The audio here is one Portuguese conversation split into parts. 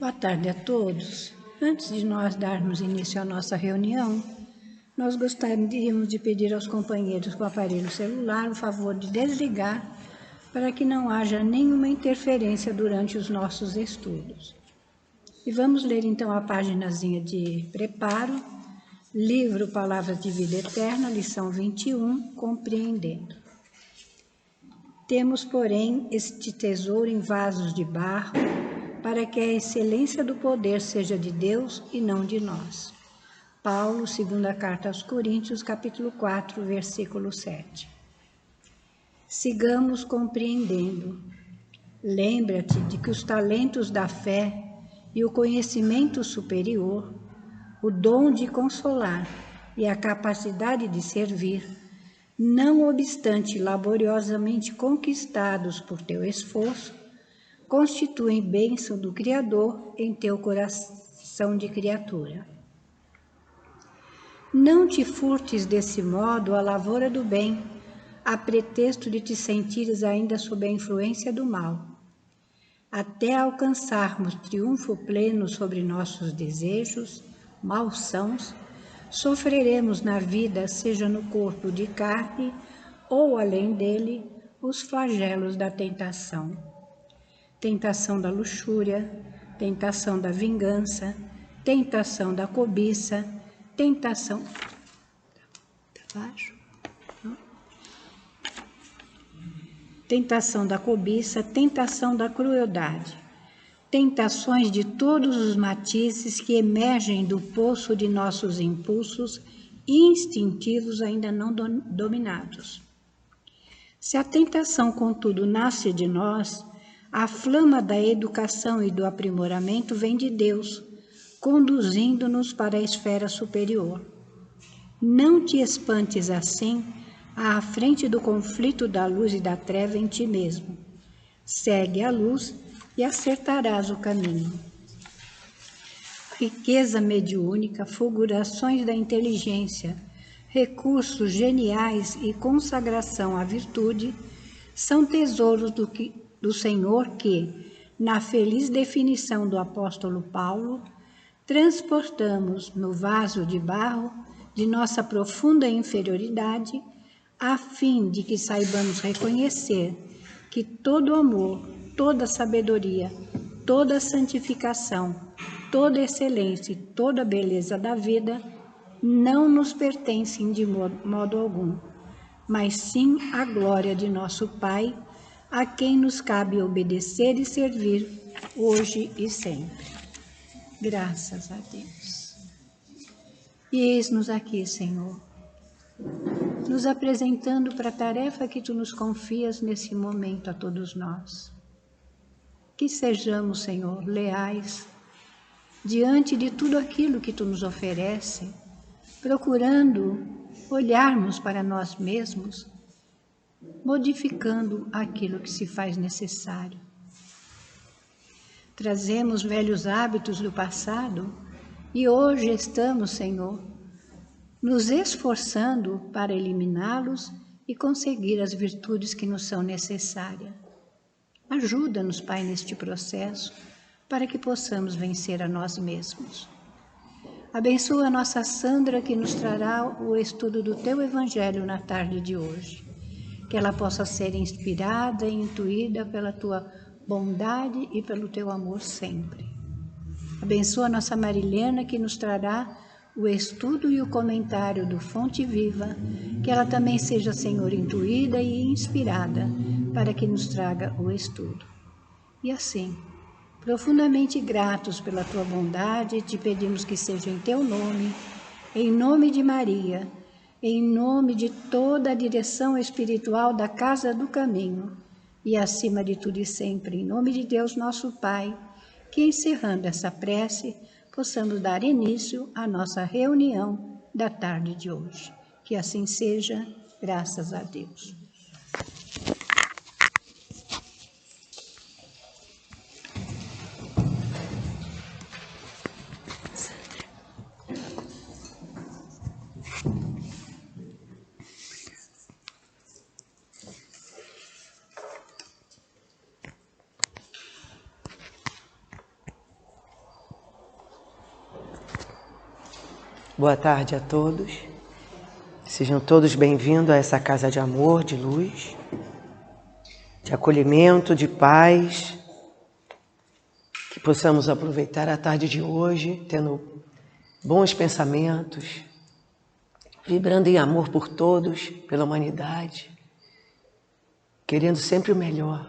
Boa tarde a todos. Antes de nós darmos início à nossa reunião, nós gostaríamos de pedir aos companheiros com o aparelho celular o favor de desligar para que não haja nenhuma interferência durante os nossos estudos. E vamos ler então a paginazinha de preparo, livro Palavras de Vida Eterna, lição 21, Compreendendo. Temos, porém, este tesouro em vasos de barro, para que a excelência do poder seja de Deus e não de nós. Paulo, segunda carta aos Coríntios, capítulo 4, versículo 7. Sigamos compreendendo. Lembra-te de que os talentos da fé e o conhecimento superior, o dom de consolar e a capacidade de servir, não obstante laboriosamente conquistados por teu esforço, constituem bênção do Criador em teu coração de criatura. Não te furtes desse modo a lavoura do bem, a pretexto de te sentires ainda sob a influência do mal. Até alcançarmos triunfo pleno sobre nossos desejos, malsãos, sofreremos na vida, seja no corpo de carne ou além dele, os flagelos da tentação. Tentação da luxúria, tentação da vingança, tentação da cobiça, tentação... Tentação da cobiça, tentação da crueldade. Tentações de todos os matizes que emergem do poço de nossos impulsos instintivos ainda não dominados. Se a tentação, contudo, nasce de nós, a flama da educação e do aprimoramento vem de Deus, conduzindo-nos para a esfera superior. Não te espantes assim à frente do conflito da luz e da treva em ti mesmo. Segue a luz e acertarás o caminho. Riqueza mediúnica, fulgurações da inteligência, recursos geniais e consagração à virtude são tesouros do Senhor que, na feliz definição do apóstolo Paulo, transportamos no vaso de barro de nossa profunda inferioridade, a fim de que saibamos reconhecer que todo amor, toda sabedoria, toda santificação, toda excelência e toda beleza da vida não nos pertencem de modo algum, mas sim a glória de nosso Pai, a quem nos cabe obedecer e servir hoje e sempre. Graças a Deus. E eis-nos aqui, Senhor, nos apresentando para a tarefa que Tu nos confias nesse momento a todos nós. Que sejamos, Senhor, leais diante de tudo aquilo que Tu nos oferece, procurando olharmos para nós mesmos, modificando aquilo que se faz necessário. Trazemos velhos hábitos do passado e hoje estamos, Senhor, nos esforçando para eliminá-los e conseguir as virtudes que nos são necessárias. Ajuda-nos, Pai, neste processo, para que possamos vencer a nós mesmos. Abençoa a nossa Sandra, que nos trará o estudo do Teu Evangelho na tarde de hoje. Que ela possa ser inspirada e intuída pela Tua bondade e pelo Teu amor sempre. Abençoa a nossa Marilena, que nos trará o estudo e o comentário do Fonte Viva, que ela também seja, Senhor, intuída e inspirada para que nos traga o estudo. E assim, profundamente gratos pela Tua bondade, te pedimos que seja em Teu nome, em nome de Maria, em nome de toda a direção espiritual da Casa do Caminho, e acima de tudo e sempre, em nome de Deus nosso Pai, que encerrando essa prece, possamos dar início à nossa reunião da tarde de hoje. Que assim seja, graças a Deus. Boa tarde a todos. Sejam todos bem-vindos a essa casa de amor, de luz, de acolhimento, de paz. Que possamos aproveitar a tarde de hoje, tendo bons pensamentos, vibrando em amor por todos, pela humanidade, querendo sempre o melhor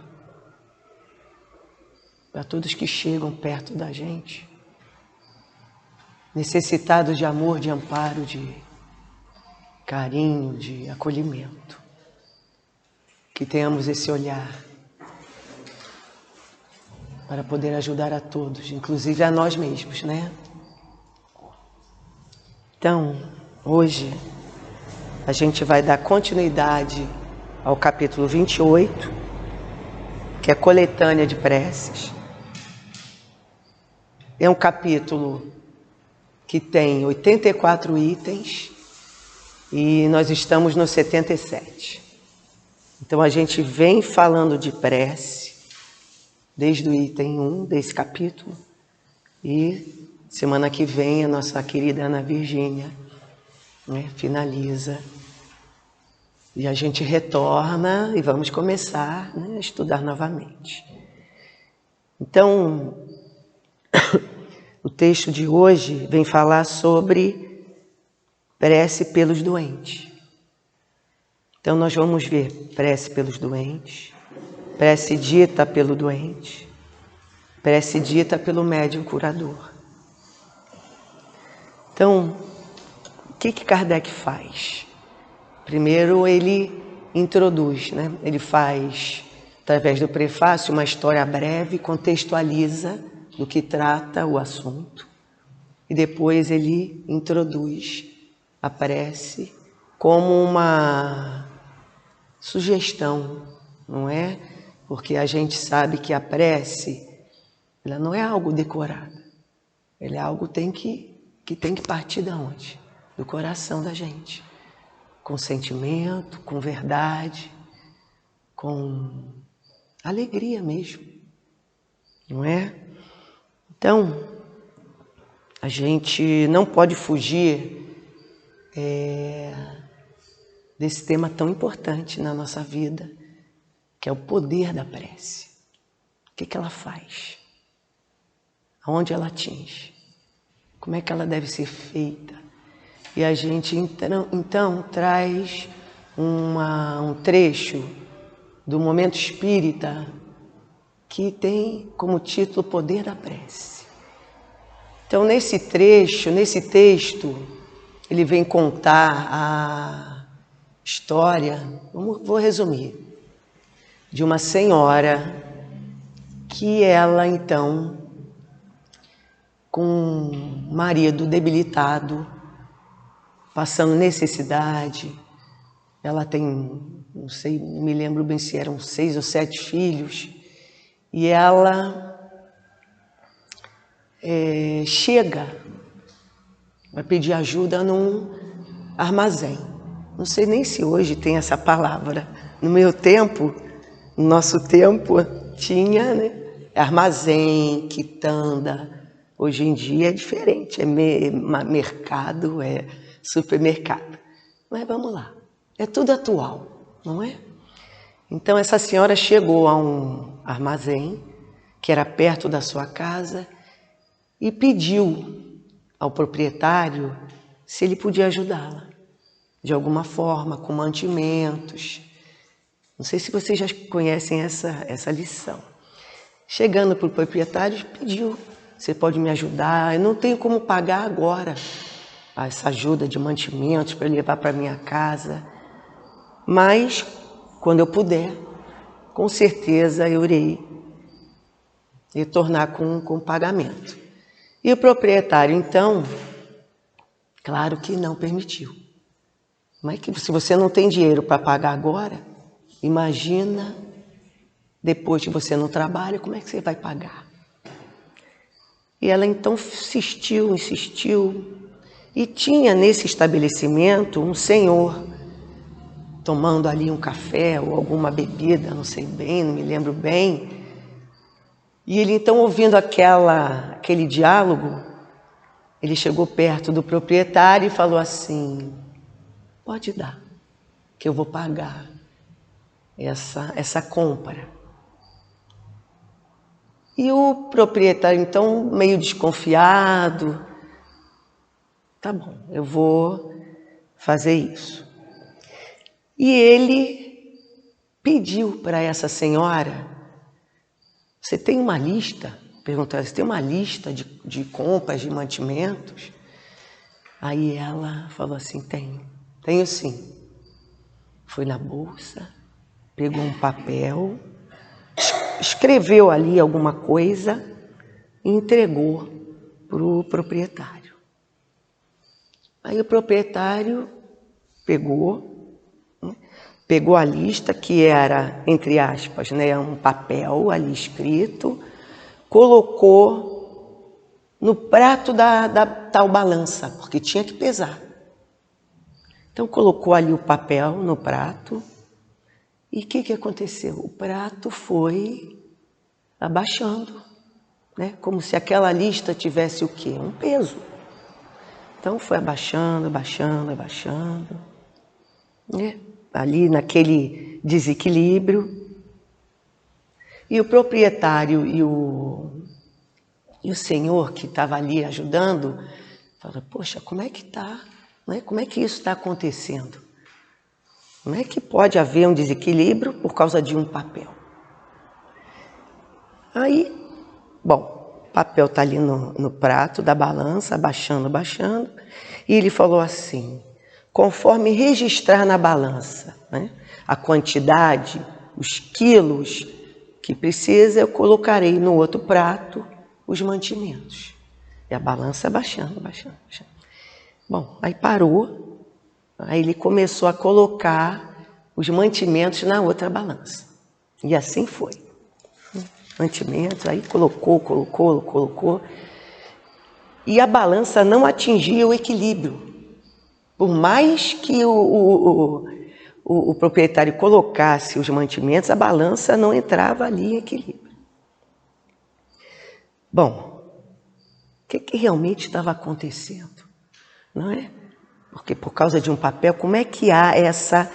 para todos que chegam perto da gente, necessitados de amor, de amparo, de carinho, de acolhimento. Que tenhamos esse olhar para poder ajudar a todos, inclusive a nós mesmos, né? Então, hoje a gente vai dar continuidade ao capítulo 28, que é coletânea de preces. É um capítulo que tem 84 itens e nós estamos no 77. Então a gente vem falando de prece desde o item 1 desse capítulo e semana que vem a nossa querida Ana Virgínia, né, finaliza e a gente retorna e vamos começar, né, a estudar novamente. Então, o texto de hoje vem falar sobre prece pelos doentes. Então nós vamos ver prece pelos doentes, prece dita pelo doente, prece dita pelo médium curador. Então, o que Kardec faz? Primeiro ele introduz, né? Ele faz, através do prefácio, uma história breve, contextualiza do que trata o assunto. E depois ele introduz a prece como uma sugestão, não é? Porque a gente sabe que a prece, ela não é algo decorado. Ela é algo que tem que partir de onde? Do coração da gente. Com sentimento, com verdade, com alegria mesmo, não é? Então, a gente não pode fugir desse tema tão importante na nossa vida, que é o poder da prece. O que ela faz? Aonde ela atinge? Como é que ela deve ser feita? E a gente então traz um trecho do Momento Espírita que tem como título o Poder da Prece. Então nesse trecho, nesse texto, ele vem contar a história, vou resumir, de uma senhora que ela então, com um marido debilitado, passando necessidade, ela tem, não sei, não me lembro bem se eram 6 ou 7 filhos, e ela chega, vai pedir ajuda num armazém. Não sei nem se hoje tem essa palavra. No meu tempo, no nosso tempo, tinha, né, armazém, quitanda. Hoje em dia é diferente, é mercado, é supermercado. Mas vamos lá, é tudo atual, não é? Então essa senhora chegou a um armazém que era perto da sua casa e pediu ao proprietário se ele podia ajudá-la de alguma forma, com mantimentos. Não sei se vocês já conhecem essa lição. Chegando para o proprietário, pediu: você pode me ajudar? Eu não tenho como pagar agora essa ajuda de mantimentos para levar para minha casa, mas quando eu puder, com certeza eu irei retornar com pagamento. E o proprietário, então, claro que não permitiu. Mas que se você não tem dinheiro para pagar agora, imagina depois que você não trabalha, como é que você vai pagar? E ela então insistiu, e tinha nesse estabelecimento um senhor tomando ali um café ou alguma bebida, não sei bem, não me lembro bem. E ele então, ouvindo aquele diálogo, ele chegou perto do proprietário e falou assim: pode dar, que eu vou pagar essa compra. E o proprietário, então, meio desconfiado: tá bom, eu vou fazer isso. E ele pediu para essa senhora: você tem uma lista? Perguntou: você tem uma lista de compras de mantimentos? Aí ela falou assim: tenho sim. Foi na bolsa, pegou um papel, escreveu ali alguma coisa e entregou para o proprietário. Aí o proprietário pegou a lista, que era, entre aspas, né, um papel ali escrito, colocou no prato da tal balança, porque tinha que pesar. Então colocou ali o papel no prato e o que aconteceu? O prato foi abaixando, né? Como se aquela lista tivesse o quê? Um peso. Então foi abaixando, abaixando, abaixando, né? Ali naquele desequilíbrio. E o proprietário e o senhor que estava ali ajudando, falaram: poxa, como é que está? Né? Como é que isso está acontecendo? Como é que pode haver um desequilíbrio por causa de um papel? Aí, bom, o papel está ali no prato da balança, abaixando, abaixando, e ele falou assim: conforme registrar na balança, né, a quantidade, os quilos que precisa, eu colocarei no outro prato os mantimentos. E a balança abaixando, abaixando, abaixando. Bom, aí parou. Aí ele começou a colocar os mantimentos na outra balança. E assim foi. Mantimentos, aí colocou. E a balança não atingia o equilíbrio. Por mais que o proprietário colocasse os mantimentos, a balança não entrava ali em equilíbrio. Bom, o que realmente estava acontecendo? Não é? Porque por causa de um papel, como é que há essa,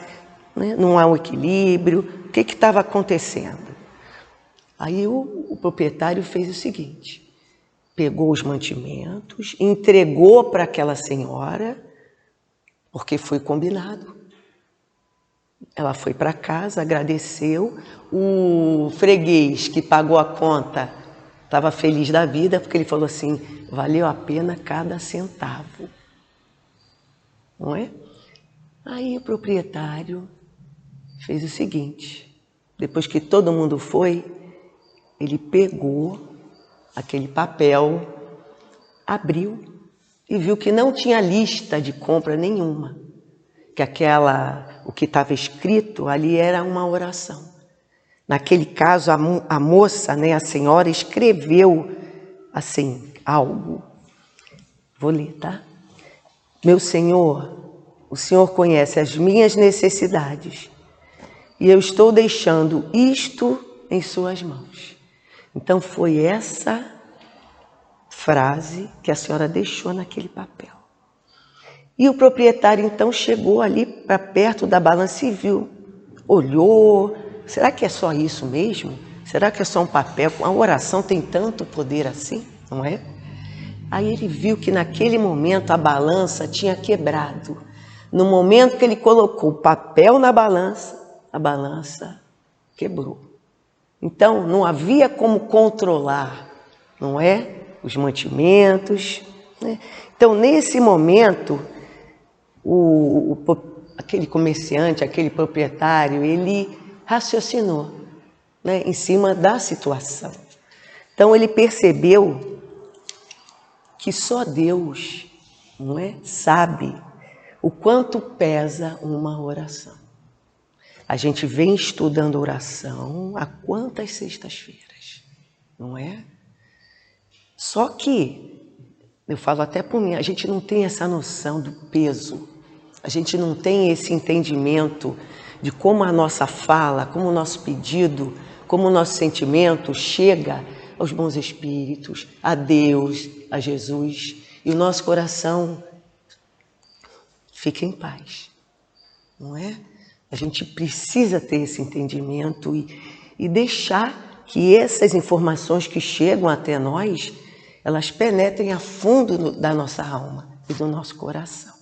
né, não há um equilíbrio? O que estava acontecendo? Aí o proprietário fez o seguinte: pegou os mantimentos, entregou para aquela senhora, porque foi combinado. Ela foi para casa, agradeceu. O freguês que pagou a conta estava feliz da vida, porque ele falou assim: valeu a pena cada centavo. Não é? Aí o proprietário fez o seguinte: depois que todo mundo foi, ele pegou aquele papel, abriu e viu que não tinha lista de compra nenhuma, que o que estava escrito ali era uma oração. Naquele caso, a moça, né, a senhora, escreveu assim, algo. Vou ler, tá? Meu Senhor, o Senhor conhece as minhas necessidades e eu estou deixando isto em suas mãos. Então foi essa frase que a senhora deixou naquele papel. E o proprietário então chegou ali para perto da balança e viu, olhou: será que é só isso mesmo? Será que é só um papel? A oração tem tanto poder assim, não é? Aí ele viu que naquele momento a balança tinha quebrado. No momento que ele colocou o papel na balança, a balança quebrou. Então não havia como controlar, não é? Os mantimentos, né? Então nesse momento, aquele comerciante, aquele proprietário, ele raciocinou, né, em cima da situação. Então ele percebeu que só Deus, não é, sabe o quanto pesa uma oração. A gente vem estudando oração há quantas sextas-feiras, não é? Só que, eu falo até por mim, a gente não tem essa noção do peso, a gente não tem esse entendimento de como a nossa fala, como o nosso pedido, como o nosso sentimento chega aos bons espíritos, a Deus, a Jesus. e o nosso coração fica em paz, não é? A gente precisa ter esse entendimento e deixar que essas informações que chegam até nós, elas penetrem a fundo da nossa alma e do nosso coração.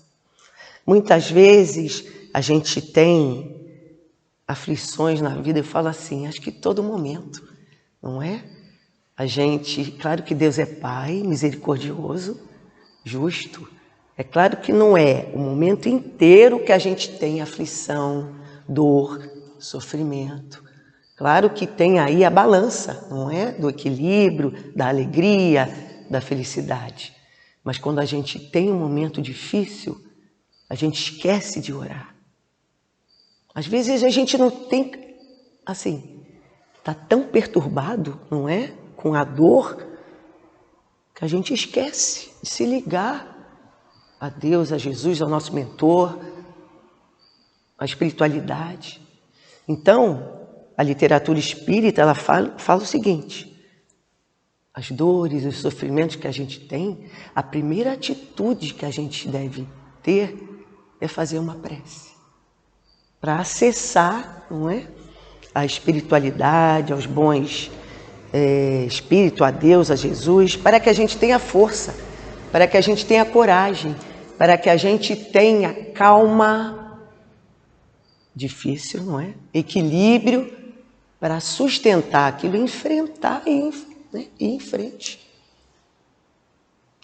Muitas vezes a gente tem aflições na vida, eu falo assim, acho que todo momento, não é? A gente, claro que Deus é Pai, misericordioso, justo. É claro que não é o momento inteiro que a gente tem aflição, dor, sofrimento. Claro que tem aí a balança, não é? Do equilíbrio, da alegria, da felicidade. Mas quando a gente tem um momento difícil, a gente esquece de orar. Às vezes a gente não tem, assim, está tão perturbado, não é? Com a dor, que a gente esquece de se ligar a Deus, a Jesus, ao nosso mentor, à espiritualidade. Então, a literatura espírita, ela fala o seguinte, as dores, os sofrimentos que a gente tem, a primeira atitude que a gente deve ter é fazer uma prece. Para acessar, não é? A espiritualidade, aos bons espíritos, a Deus, a Jesus, para que a gente tenha força, para que a gente tenha coragem, para que a gente tenha calma, difícil, não é? Equilíbrio, para sustentar aquilo, enfrentar e ir em frente.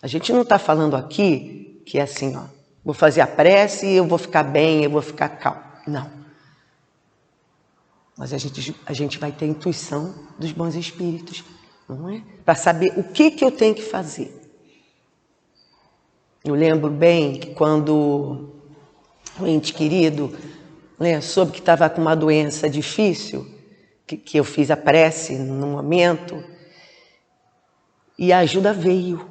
A gente não está falando aqui que é assim, ó, vou fazer a prece e eu vou ficar bem, eu vou ficar calmo. Não. Mas a gente vai ter a intuição dos bons espíritos, não é? Para saber o que eu tenho que fazer. Eu lembro bem que quando um ente querido, né, soube que estava com uma doença difícil, que eu fiz a prece num momento, e a ajuda veio.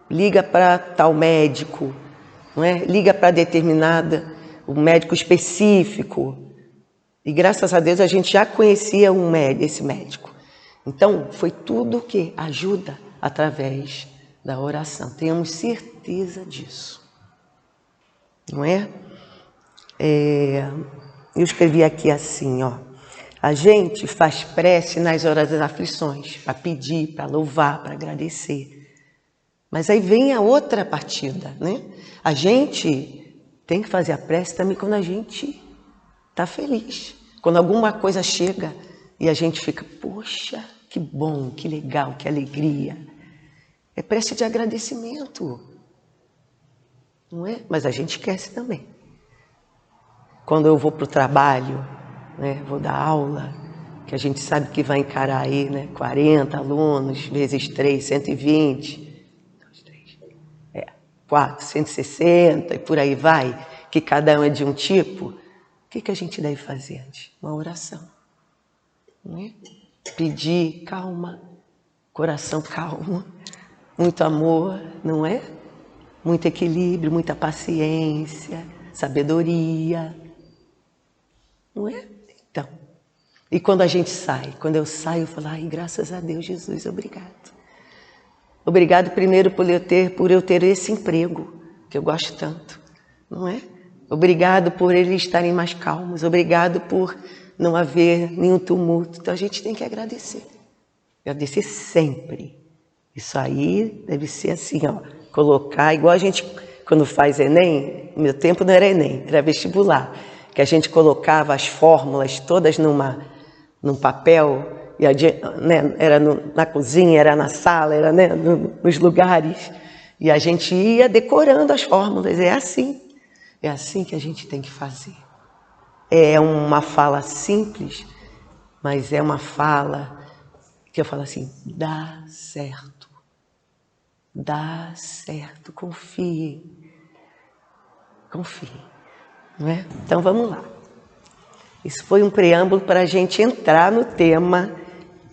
Liga para tal médico, não é? Liga para um médico específico. E graças a Deus a gente já conhecia esse médico. Então foi tudo que ajuda através da oração. Tenhamos certeza disso. Não é? Eu escrevi aqui assim, ó. A gente faz prece nas horas das aflições, para pedir, para louvar, para agradecer. Mas aí vem a outra partida, né? A gente tem que fazer a prece também quando a gente está feliz. Quando alguma coisa chega e a gente fica, poxa, que bom, que legal, que alegria. É prece de agradecimento, não é? Mas a gente esquece também. Quando eu vou para o trabalho, né, vou dar aula, que a gente sabe que vai encarar aí, né, 40 alunos, vezes 3, 120, 4, 160 e por aí vai, que cada um é de um tipo, o que a gente deve fazer antes? Uma oração. Não é? Pedir calma, coração calmo, muito amor, não é? Muito equilíbrio, muita paciência, sabedoria, não é? Então, e quando a gente sai, quando eu saio, eu falo, ai, graças a Deus, Jesus, obrigado. Obrigado primeiro por eu ter esse emprego, que eu gosto tanto, não é? Obrigado por eles estarem mais calmos, obrigado por não haver nenhum tumulto. Então a gente tem que agradecer. Agradecer sempre. Isso aí deve ser assim, ó, colocar, igual a gente, quando faz Enem, no meu tempo não era Enem, era vestibular, que a gente colocava as fórmulas todas num papel, e né, era na cozinha, era na sala, era, né, nos lugares, e a gente ia decorando as fórmulas. É assim que a gente tem que fazer. É uma fala simples, mas é uma fala que eu falo assim, dá certo, confie, não é? Então vamos lá. Isso foi um preâmbulo para a gente entrar no tema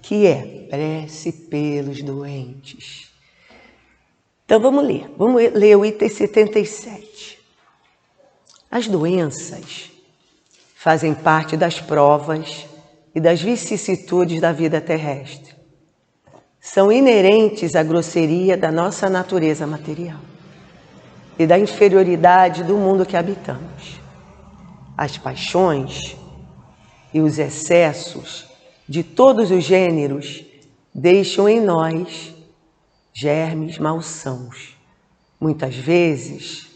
que é prece pelos doentes. Então vamos ler o item 77. As doenças fazem parte das provas e das vicissitudes da vida terrestre. São inerentes à grosseria da nossa natureza material. e da inferioridade do mundo que habitamos. As paixões e os excessos de todos os gêneros deixam em nós germes malsãos, muitas vezes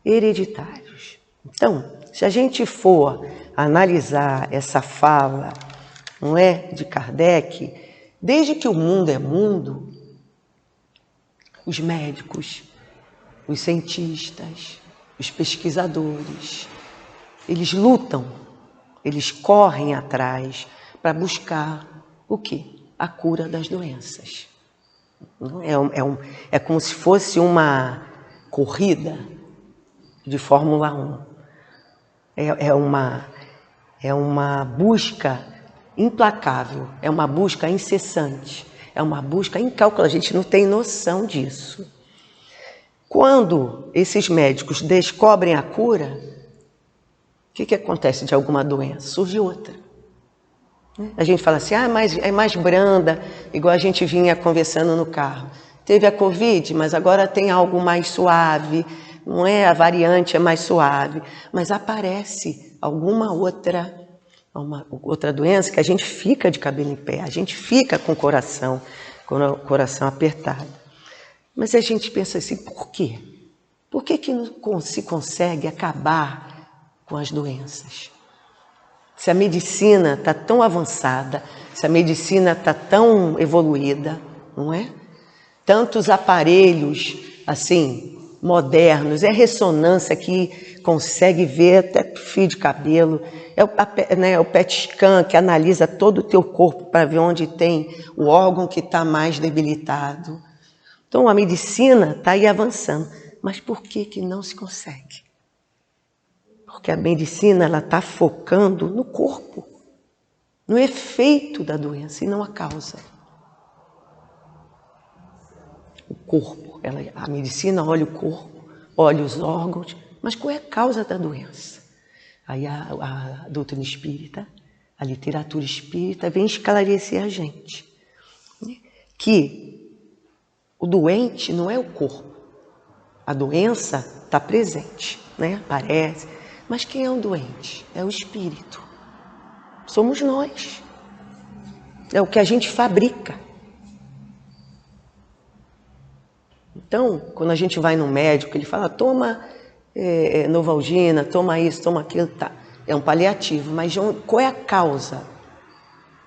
hereditários. Então, se a gente for analisar essa fala, não é, de Kardec, desde que o mundo é mundo, os médicos, os cientistas, os pesquisadores, eles lutam, eles correm atrás para buscar o quê? A cura das doenças. É como se fosse uma corrida de Fórmula 1. É uma busca implacável, é uma busca incessante, é uma busca incalculável. A gente não tem noção disso. Quando esses médicos descobrem a cura, o que acontece de alguma doença? Surge outra. A gente fala assim, mas é mais branda, igual a gente vinha conversando no carro. Teve a Covid, mas agora tem algo mais suave, não é? A variante é mais suave, mas aparece alguma outra doença que a gente fica de cabelo em pé, a gente fica com o coração apertado. Mas a gente pensa assim, por quê? Por que não se consegue acabar com as doenças? Se a medicina está tão avançada, se a medicina está tão evoluída, não é? Tantos aparelhos, assim, modernos, é ressonância que consegue ver até fio de cabelo, é o PET scan que analisa todo o teu corpo para ver onde tem o órgão que está mais debilitado. Então a medicina está aí avançando, mas por que não se consegue? Porque a medicina está focando no corpo, no efeito da doença e não a causa. O corpo, a medicina olha o corpo, olha os órgãos, mas qual é a causa da doença? Aí a doutrina espírita, a literatura espírita vem esclarecer a gente que o doente não é o corpo, a doença está presente, né? Aparece. Mas quem é o doente? É o espírito. Somos nós. É o que a gente fabrica. Então, quando a gente vai no médico, ele fala, toma Novalgina, toma isso, toma aquilo, tá. É um paliativo, mas qual é a causa?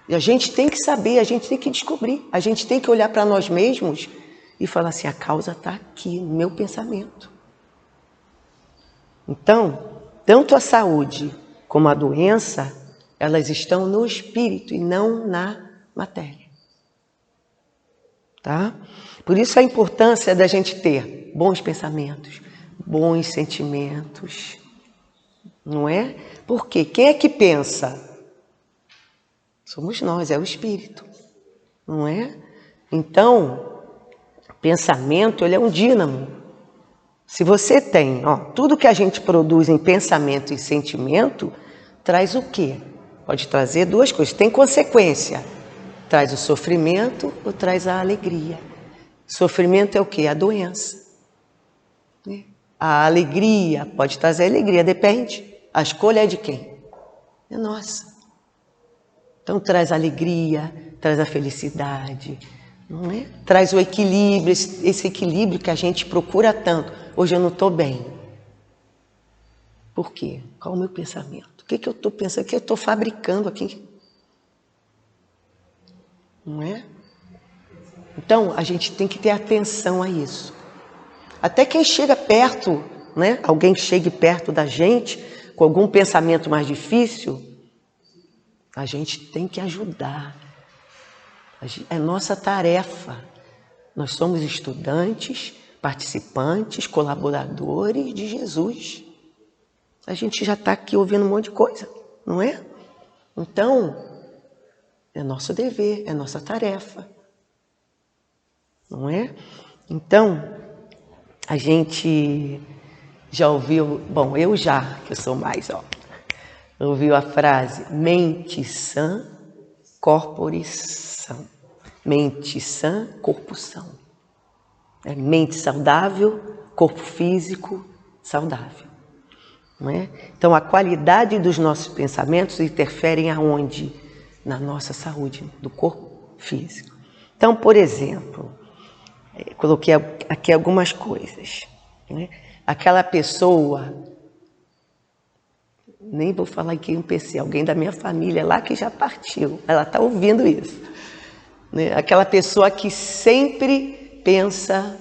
E a gente tem que saber, a gente tem que descobrir, a gente tem que olhar para nós mesmos e falar assim, a causa está aqui, no meu pensamento. Então, tanto a saúde como a doença, elas estão no espírito e não na matéria. Tá? Por isso a importância da gente ter bons pensamentos, bons sentimentos, não é? Porque quem é que pensa? Somos nós, é o espírito, não é? Então, pensamento, ele é um dínamo. Se você tem, tudo que a gente produz em pensamento e sentimento, traz o quê? Pode trazer duas coisas, tem consequência. Traz o sofrimento ou traz a alegria. Sofrimento é o quê? A doença. A alegria pode trazer alegria, depende. A escolha é de quem? É nossa. Então traz a alegria, traz a felicidade, não é? Traz o equilíbrio, esse equilíbrio que a gente procura tanto. Hoje eu não estou bem. Por quê? Qual é o meu pensamento? O que eu estou pensando? O que eu estou fabricando aqui? Não é? Então, a gente tem que ter atenção a isso. Até quem chega perto, né? Alguém chegue perto da gente com algum pensamento mais difícil, a gente tem que ajudar. É nossa tarefa. Nós somos estudantes, participantes, colaboradores de Jesus. A gente já está aqui ouvindo um monte de coisa, não é? Então, é nosso dever, é nossa tarefa, não é? Então, a gente já ouviu, bom, eu já, que eu sou mais, ouviu a frase, mente sã, corpore são. Mente sã, corpo são. É mente saudável, corpo físico saudável. Não é? Então, a qualidade dos nossos pensamentos interferem aonde? Na nossa saúde, do corpo físico. Então, por exemplo, coloquei aqui algumas coisas. Né? Aquela pessoa, nem vou falar aqui um PC, alguém da minha família lá que já partiu, ela está ouvindo isso. Né? Aquela pessoa que sempre pensa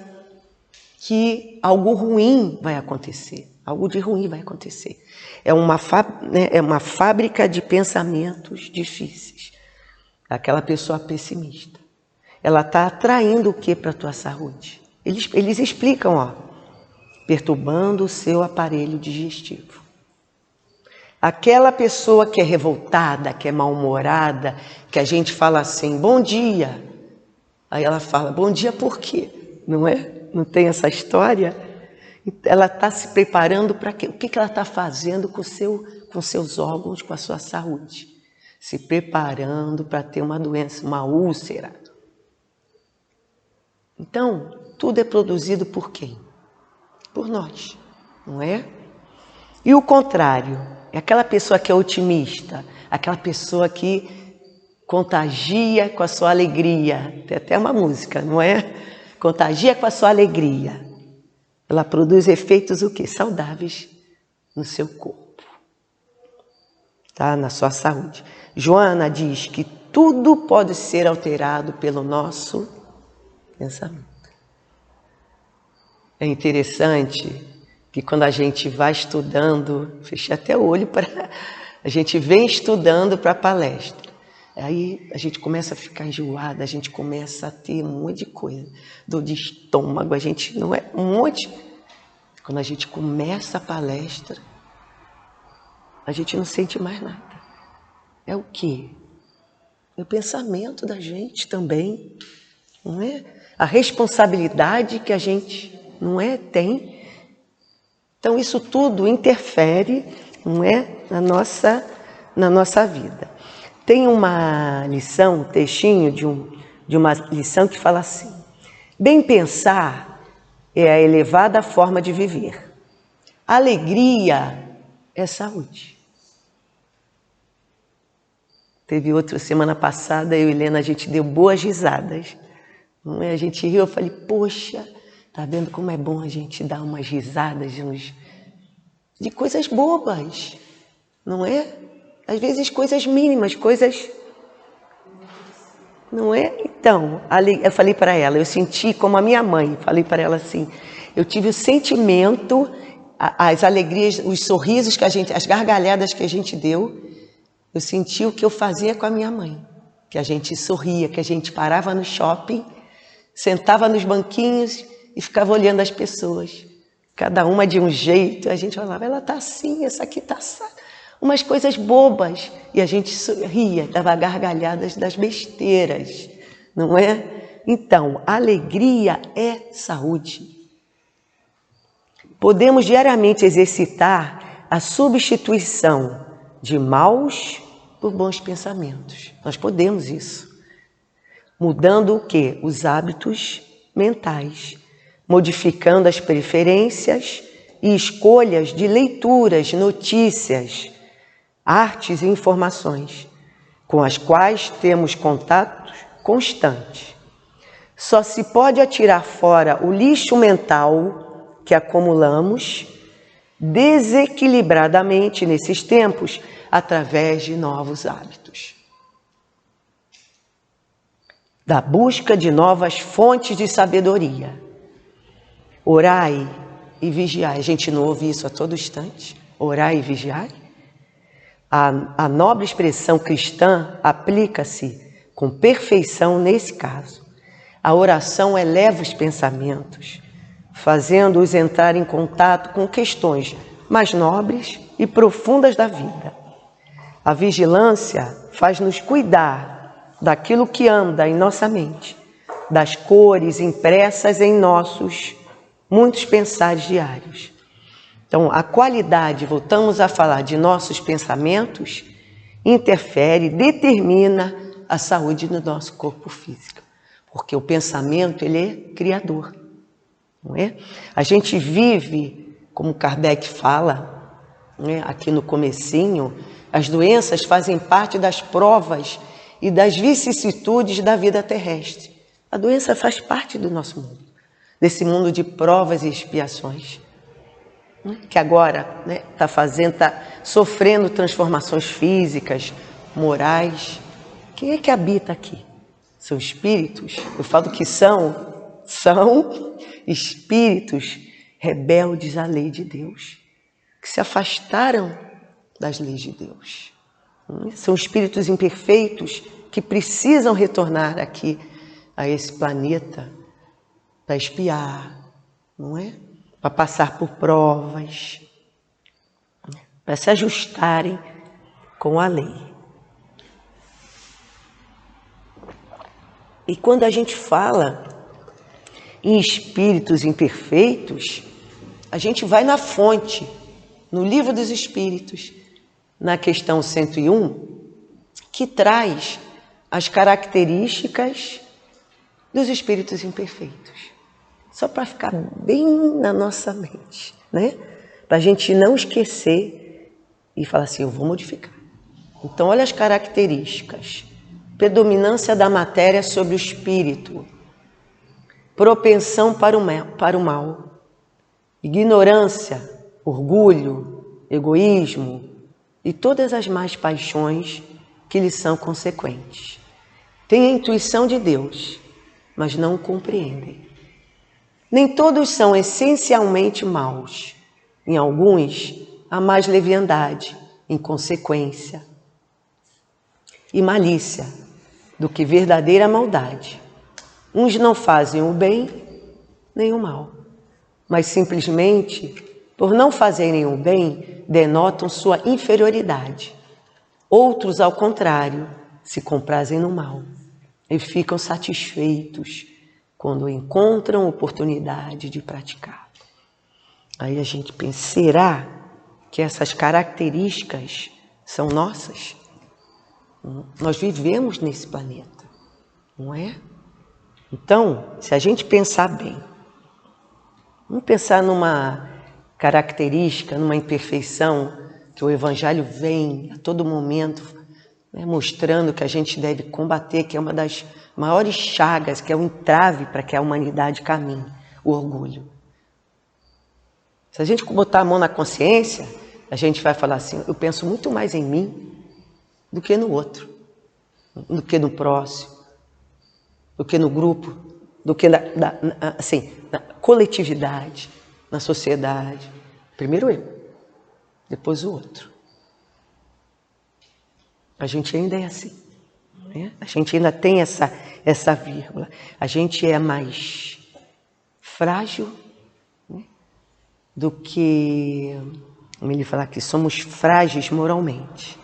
que algo ruim vai acontecer. Algo de ruim vai acontecer. É uma fábrica de pensamentos difíceis. Aquela pessoa pessimista. Ela está atraindo o que para a tua saúde? Eles explicam, ó, perturbando o seu aparelho digestivo. Aquela pessoa que é revoltada, que é mal-humorada, que a gente fala assim, bom dia. Aí ela fala, bom dia por quê? Não é? Não tem essa história? Ela está se preparando para quê? O que ela está fazendo com seus órgãos, com a sua saúde? Se preparando para ter uma doença, uma úlcera. Então, tudo é produzido por quem? Por nós, não é? E o contrário, é aquela pessoa que é otimista, aquela pessoa que contagia com a sua alegria. Tem até uma música, não é? Contagia com a sua alegria. Ela produz efeitos o quê? Saudáveis no seu corpo, tá? Na sua saúde. Joana diz que tudo pode ser alterado pelo nosso pensamento. É interessante que quando a gente vai estudando, fechei até o olho para... A gente vem estudando para a palestra. Aí a gente começa a ficar enjoada, a gente começa a ter um monte de coisa. Dor de estômago, a gente não é... Um monte... Quando a gente começa a palestra, a gente não sente mais nada. É o quê? É o pensamento da gente também, não é? A responsabilidade que a gente, não é, tem. Então isso tudo interfere, não é, na nossa vida. Tem uma lição, um textinho de uma lição que fala assim: bem pensar é a elevada forma de viver. Alegria é saúde. Teve outra semana passada, eu e Helena, a gente deu boas risadas. Não é? A gente riu, eu falei, poxa, tá vendo como é bom a gente dar umas risadas de coisas bobas, não é? Às vezes coisas mínimas, coisas... Não é? Então, eu falei para ela, eu senti como a minha mãe, falei para ela assim, eu tive o sentimento, as alegrias, os sorrisos que a gente, as gargalhadas que a gente deu, eu senti o que eu fazia com a minha mãe, que a gente sorria, que a gente parava no shopping, sentava nos banquinhos e ficava olhando as pessoas, cada uma de um jeito, a gente falava, ela está assim, essa aqui está assim. Umas coisas bobas, e a gente ria, dava gargalhadas das besteiras, não é? Então, alegria é saúde. Podemos diariamente exercitar a substituição de maus por bons pensamentos. Nós podemos isso. Mudando o quê? Os hábitos mentais, modificando as preferências e escolhas de leituras, notícias, artes e informações, com as quais temos contato constante. Só se pode atirar fora o lixo mental que acumulamos desequilibradamente nesses tempos através de novos hábitos. Da busca de novas fontes de sabedoria. Orai e vigiai. A gente não ouve isso a todo instante? Orai e vigiai? A nobre expressão cristã aplica-se com perfeição nesse caso. A oração eleva os pensamentos, fazendo-os entrar em contato com questões mais nobres e profundas da vida. A vigilância faz-nos cuidar daquilo que anda em nossa mente, das cores impressas em nossos muitos pensares diários. Então, a qualidade, voltamos a falar de nossos pensamentos, interfere, determina a saúde do nosso corpo físico. Porque o pensamento, ele é criador. não é? A gente vive, como Kardec fala, né, aqui no comecinho, as doenças fazem parte das provas e das vicissitudes da vida terrestre. A doença faz parte do nosso mundo, desse mundo de provas e expiações, né, que agora está sofrendo transformações físicas, morais. Quem é que habita aqui? São espíritos? Eu falo que são espíritos rebeldes à lei de Deus, que se afastaram das leis de Deus. São espíritos imperfeitos que precisam retornar aqui a esse planeta para expiar, não é? Para passar por provas, para se ajustarem com a lei. E quando a gente fala em espíritos imperfeitos, a gente vai na fonte, no Livro dos Espíritos, na questão 101, que traz as características dos espíritos imperfeitos. Só para ficar bem na nossa mente, né? Para a gente não esquecer e falar assim, eu vou modificar. Então, olha as características. Predominância da matéria sobre o espírito. Propensão para o mal. Ignorância, orgulho, egoísmo e todas as más paixões que lhe são consequentes. Têm a intuição de Deus, mas não o compreendem. Nem todos são essencialmente maus. Em alguns, há mais leviandade, inconsequência e malícia do que verdadeira maldade. Uns não fazem o bem nem o mal, mas simplesmente, por não fazerem o bem, denotam sua inferioridade. Outros, ao contrário, se comprazem no mal e ficam satisfeitos quando encontram oportunidade de praticar. Aí a gente pensa, será que essas características são nossas? Nós vivemos nesse planeta, não é? Então, se a gente pensar bem, vamos pensar numa característica, numa imperfeição que o Evangelho vem a todo momento, né, mostrando que a gente deve combater, que é uma das maiores chagas, que é o entrave para que a humanidade caminhe, o orgulho. Se a gente botar a mão na consciência, a gente vai falar assim, eu penso muito mais em mim do que no outro, do que no próximo, do que no grupo, do que na coletividade, na sociedade. Primeiro eu, depois o outro. A gente ainda é assim, né? A gente ainda tem essa vírgula. A gente é mais frágil, né, do que, como ele fala aqui, somos frágeis moralmente.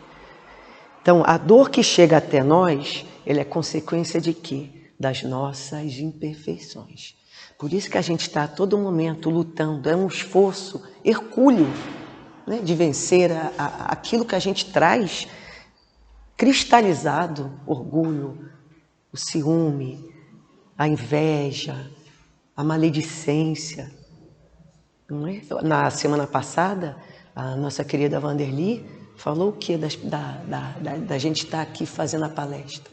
Então, a dor que chega até nós, ela é consequência de quê? Das nossas imperfeições. Por isso que a gente está a todo momento lutando, é um esforço hercúleo, né, de vencer aquilo que a gente traz cristalizado, orgulho, o ciúme, a inveja, a maledicência. Não é? Na semana passada, a nossa querida Vanderly falou o quê? Da gente estar aqui fazendo a palestra.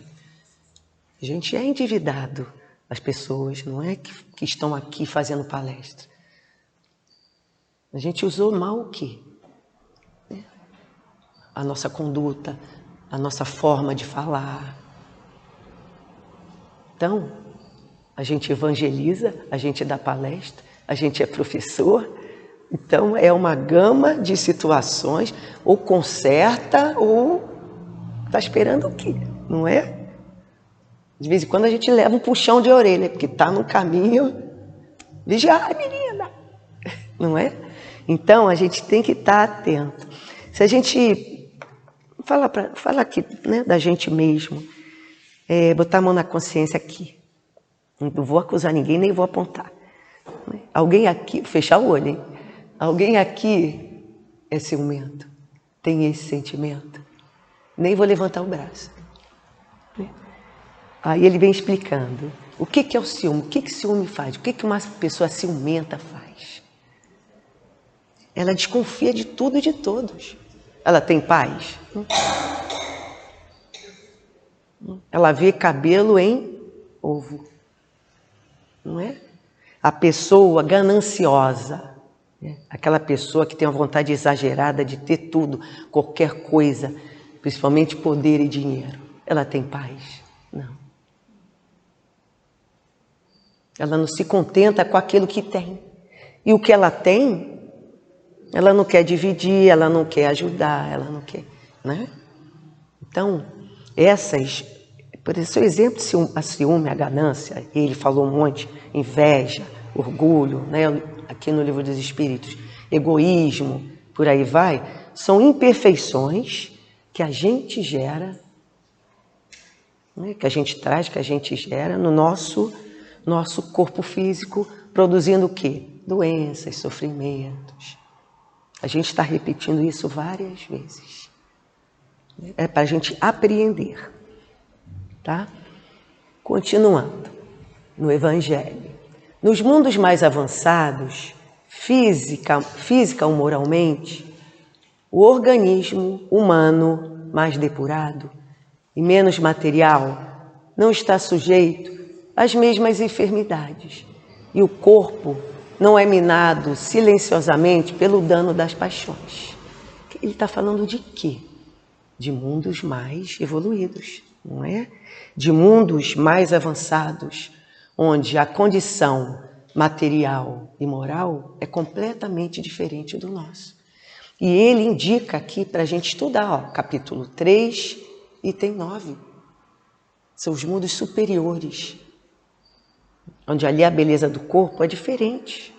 A gente é endividado, as pessoas, não é que estão aqui fazendo palestra. A gente usou mal o quê? A nossa conduta, a nossa forma de falar. Então, a gente evangeliza, a gente dá palestra, a gente é professor. Então, é uma gama de situações, ou conserta, ou está esperando o quê? Não é? De vez em quando a gente leva um puxão de orelha, porque está no caminho, vigiar, menina, não é? Então, a gente tem que estar atento. Se a gente fala aqui, né, da gente mesmo, botar a mão na consciência aqui, não vou acusar ninguém, nem vou apontar. Alguém aqui, fechar o olho, hein? Alguém aqui é ciumento, tem esse sentimento? Nem vou levantar o braço. Aí ele vem explicando. O que é o ciúme? O que ciúme faz? O que uma pessoa ciumenta faz? Ela desconfia de tudo e de todos. Ela tem paz? Ela vê cabelo em ovo. Não é? A pessoa gananciosa, aquela pessoa que tem uma vontade exagerada de ter tudo, qualquer coisa, principalmente poder e dinheiro, ela tem paz? Não. Ela não se contenta com aquilo que tem. E o que ela tem, ela não quer dividir, ela não quer ajudar, ela não quer, né? Então, por esse exemplo, a ciúme, a ganância, ele falou um monte, inveja, orgulho, né? Aqui no Livro dos Espíritos, egoísmo, por aí vai, são imperfeições que a gente gera, né? Que a gente traz, que a gente gera no nosso corpo físico, produzindo o quê? Doenças, sofrimentos. A gente está repetindo isso várias vezes. É para a gente apreender. Tá? Continuando no Evangelho. Nos mundos mais avançados, física ou moralmente, o organismo humano mais depurado e menos material não está sujeito às mesmas enfermidades e o corpo não é minado silenciosamente pelo dano das paixões. Ele está falando de quê? De mundos mais evoluídos, não é? De mundos mais avançados, onde a condição material e moral é completamente diferente do nosso. E ele indica aqui para a gente estudar, ó, capítulo 3, item 9. São os mundos superiores, onde ali a beleza do corpo é diferente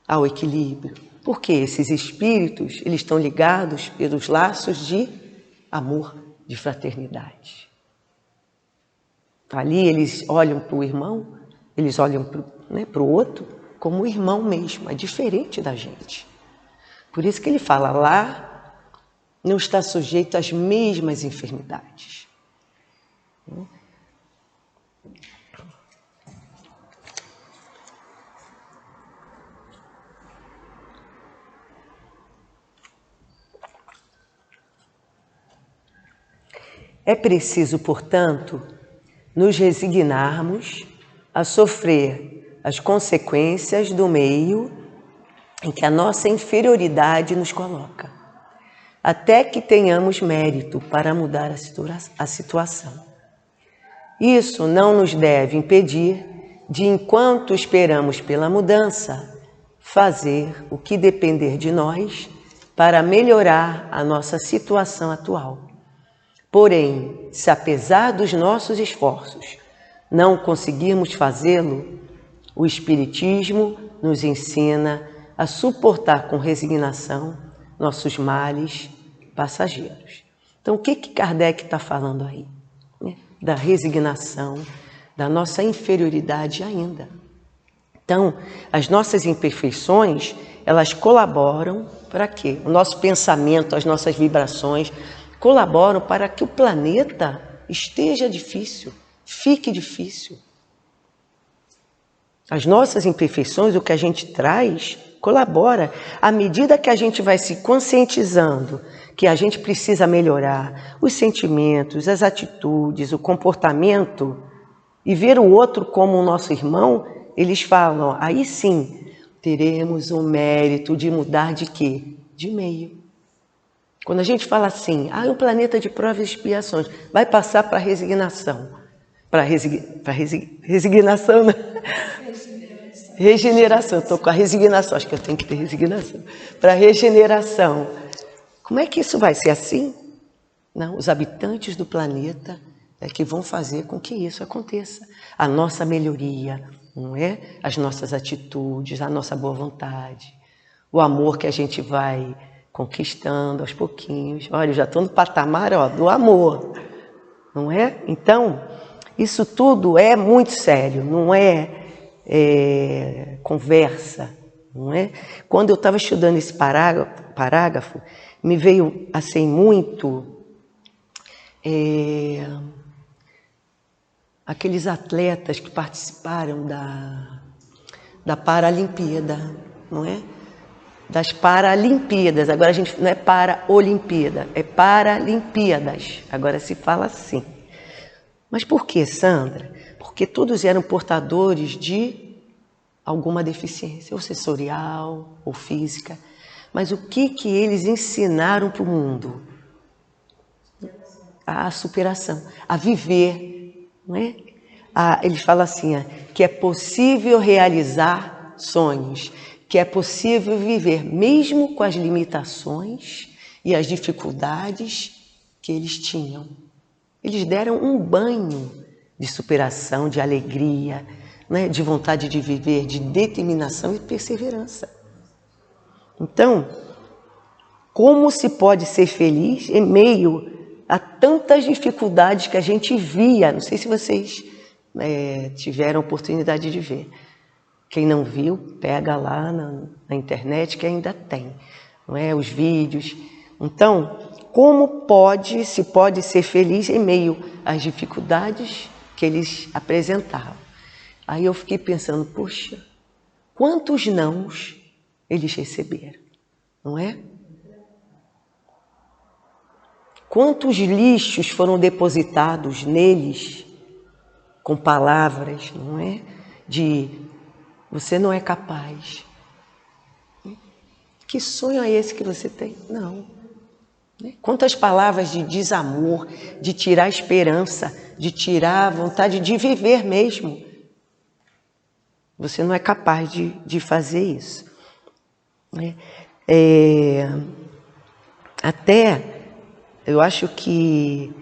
ao equilíbrio. Porque esses espíritos, eles estão ligados pelos laços de amor, de fraternidade. Ali eles olham para o irmão, eles olham para o outro como o irmão mesmo, é diferente da gente. Por isso que ele fala, lá não está sujeito às mesmas enfermidades. É preciso, portanto, nos resignarmos a sofrer as consequências do meio em que a nossa inferioridade nos coloca, até que tenhamos mérito para mudar a situação. Isso não nos deve impedir de, enquanto esperamos pela mudança, fazer o que depender de nós para melhorar a nossa situação atual. Porém, se apesar dos nossos esforços não conseguirmos fazê-lo, o Espiritismo nos ensina a suportar com resignação nossos males passageiros. Então, o que Kardec está falando aí? Da resignação, da nossa inferioridade ainda. Então, as nossas imperfeições, elas colaboram para quê? O nosso pensamento, as nossas vibrações colaboram para que o planeta esteja difícil, fique difícil. As nossas imperfeições, o que a gente traz, colabora. À medida que a gente vai se conscientizando que a gente precisa melhorar os sentimentos, as atitudes, o comportamento e ver o outro como o nosso irmão, eles falam, aí sim, teremos o mérito de mudar de quê? De meio. Quando a gente fala assim, um planeta de provas e expiações, vai passar para a resignação. Resignação, né? Regeneração. Estou com a resignação, acho que eu tenho que ter resignação. Para regeneração. Como é que isso vai ser assim? Não, os habitantes do planeta é que vão fazer com que isso aconteça. A nossa melhoria, não é? As nossas atitudes, a nossa boa vontade, o amor que a gente vai conquistando aos pouquinhos. Olha, eu já estou no patamar, do amor, não é? Então, isso tudo é muito sério, não é conversa, não é? Quando eu estava estudando esse parágrafo, me veio assim muito aqueles atletas que participaram da Paralimpíada, não é? Das Paralimpíadas. Agora a gente não é Paraolimpíada, é Paralimpíadas. Agora se fala assim. Mas por que, Sandra? Porque todos eram portadores de alguma deficiência, ou sensorial, ou física. Mas o que eles ensinaram para o mundo? A superação, a viver, não é? Eles falam assim, que é possível realizar sonhos, que é possível viver mesmo com as limitações e as dificuldades que eles tinham. Eles deram um banho de superação, de alegria, né? De vontade de viver, de determinação e perseverança. Então, como se pode ser feliz em meio a tantas dificuldades que a gente via? Não sei se vocês tiveram a oportunidade de ver. Quem não viu, pega lá na internet que ainda tem, não é? Os vídeos. Então, como se pode ser feliz em meio às dificuldades que eles apresentavam? Aí eu fiquei pensando, poxa, quantos nãos eles receberam, não é? Quantos lixos foram depositados neles com palavras, não é? De você não é capaz. Que sonho é esse que você tem? Não. Quantas palavras de desamor, de tirar a esperança, de tirar a vontade de viver mesmo. Você não é capaz de fazer isso. Até eu acho que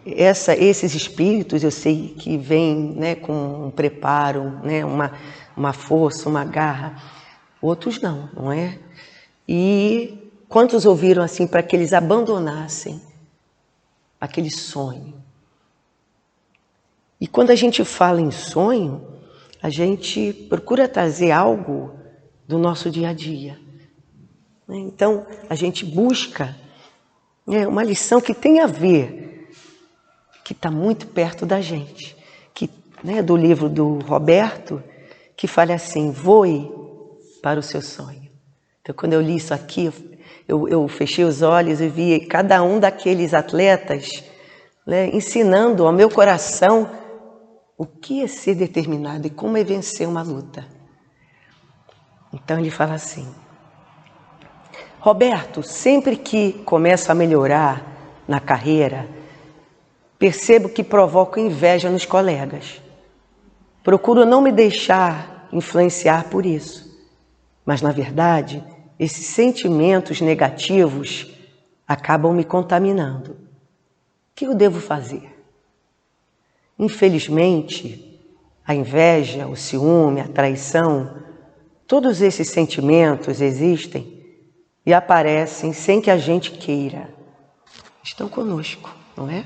esses espíritos, eu sei que vêm, né, com um preparo, né, uma força, uma garra. Outros não é? E quantos ouviram assim para que eles abandonassem aquele sonho? E quando a gente fala em sonho, a gente procura trazer algo do nosso dia a dia. Então, a gente busca uma lição que tem a ver, que está muito perto da gente, que, do livro do Roberto, que fala assim, voe para o seu sonho. Então, quando eu li isso aqui, eu fechei os olhos e vi cada um daqueles atletas, ensinando ao meu coração o que é ser determinado e como é vencer uma luta. Então ele fala assim, Roberto, sempre que começo a melhorar na carreira, percebo que provoco inveja nos colegas. Procuro não me deixar influenciar por isso. Mas, na verdade, esses sentimentos negativos acabam me contaminando. O que eu devo fazer? Infelizmente, a inveja, o ciúme, a traição, todos esses sentimentos existem e aparecem sem que a gente queira. Estão conosco, não é?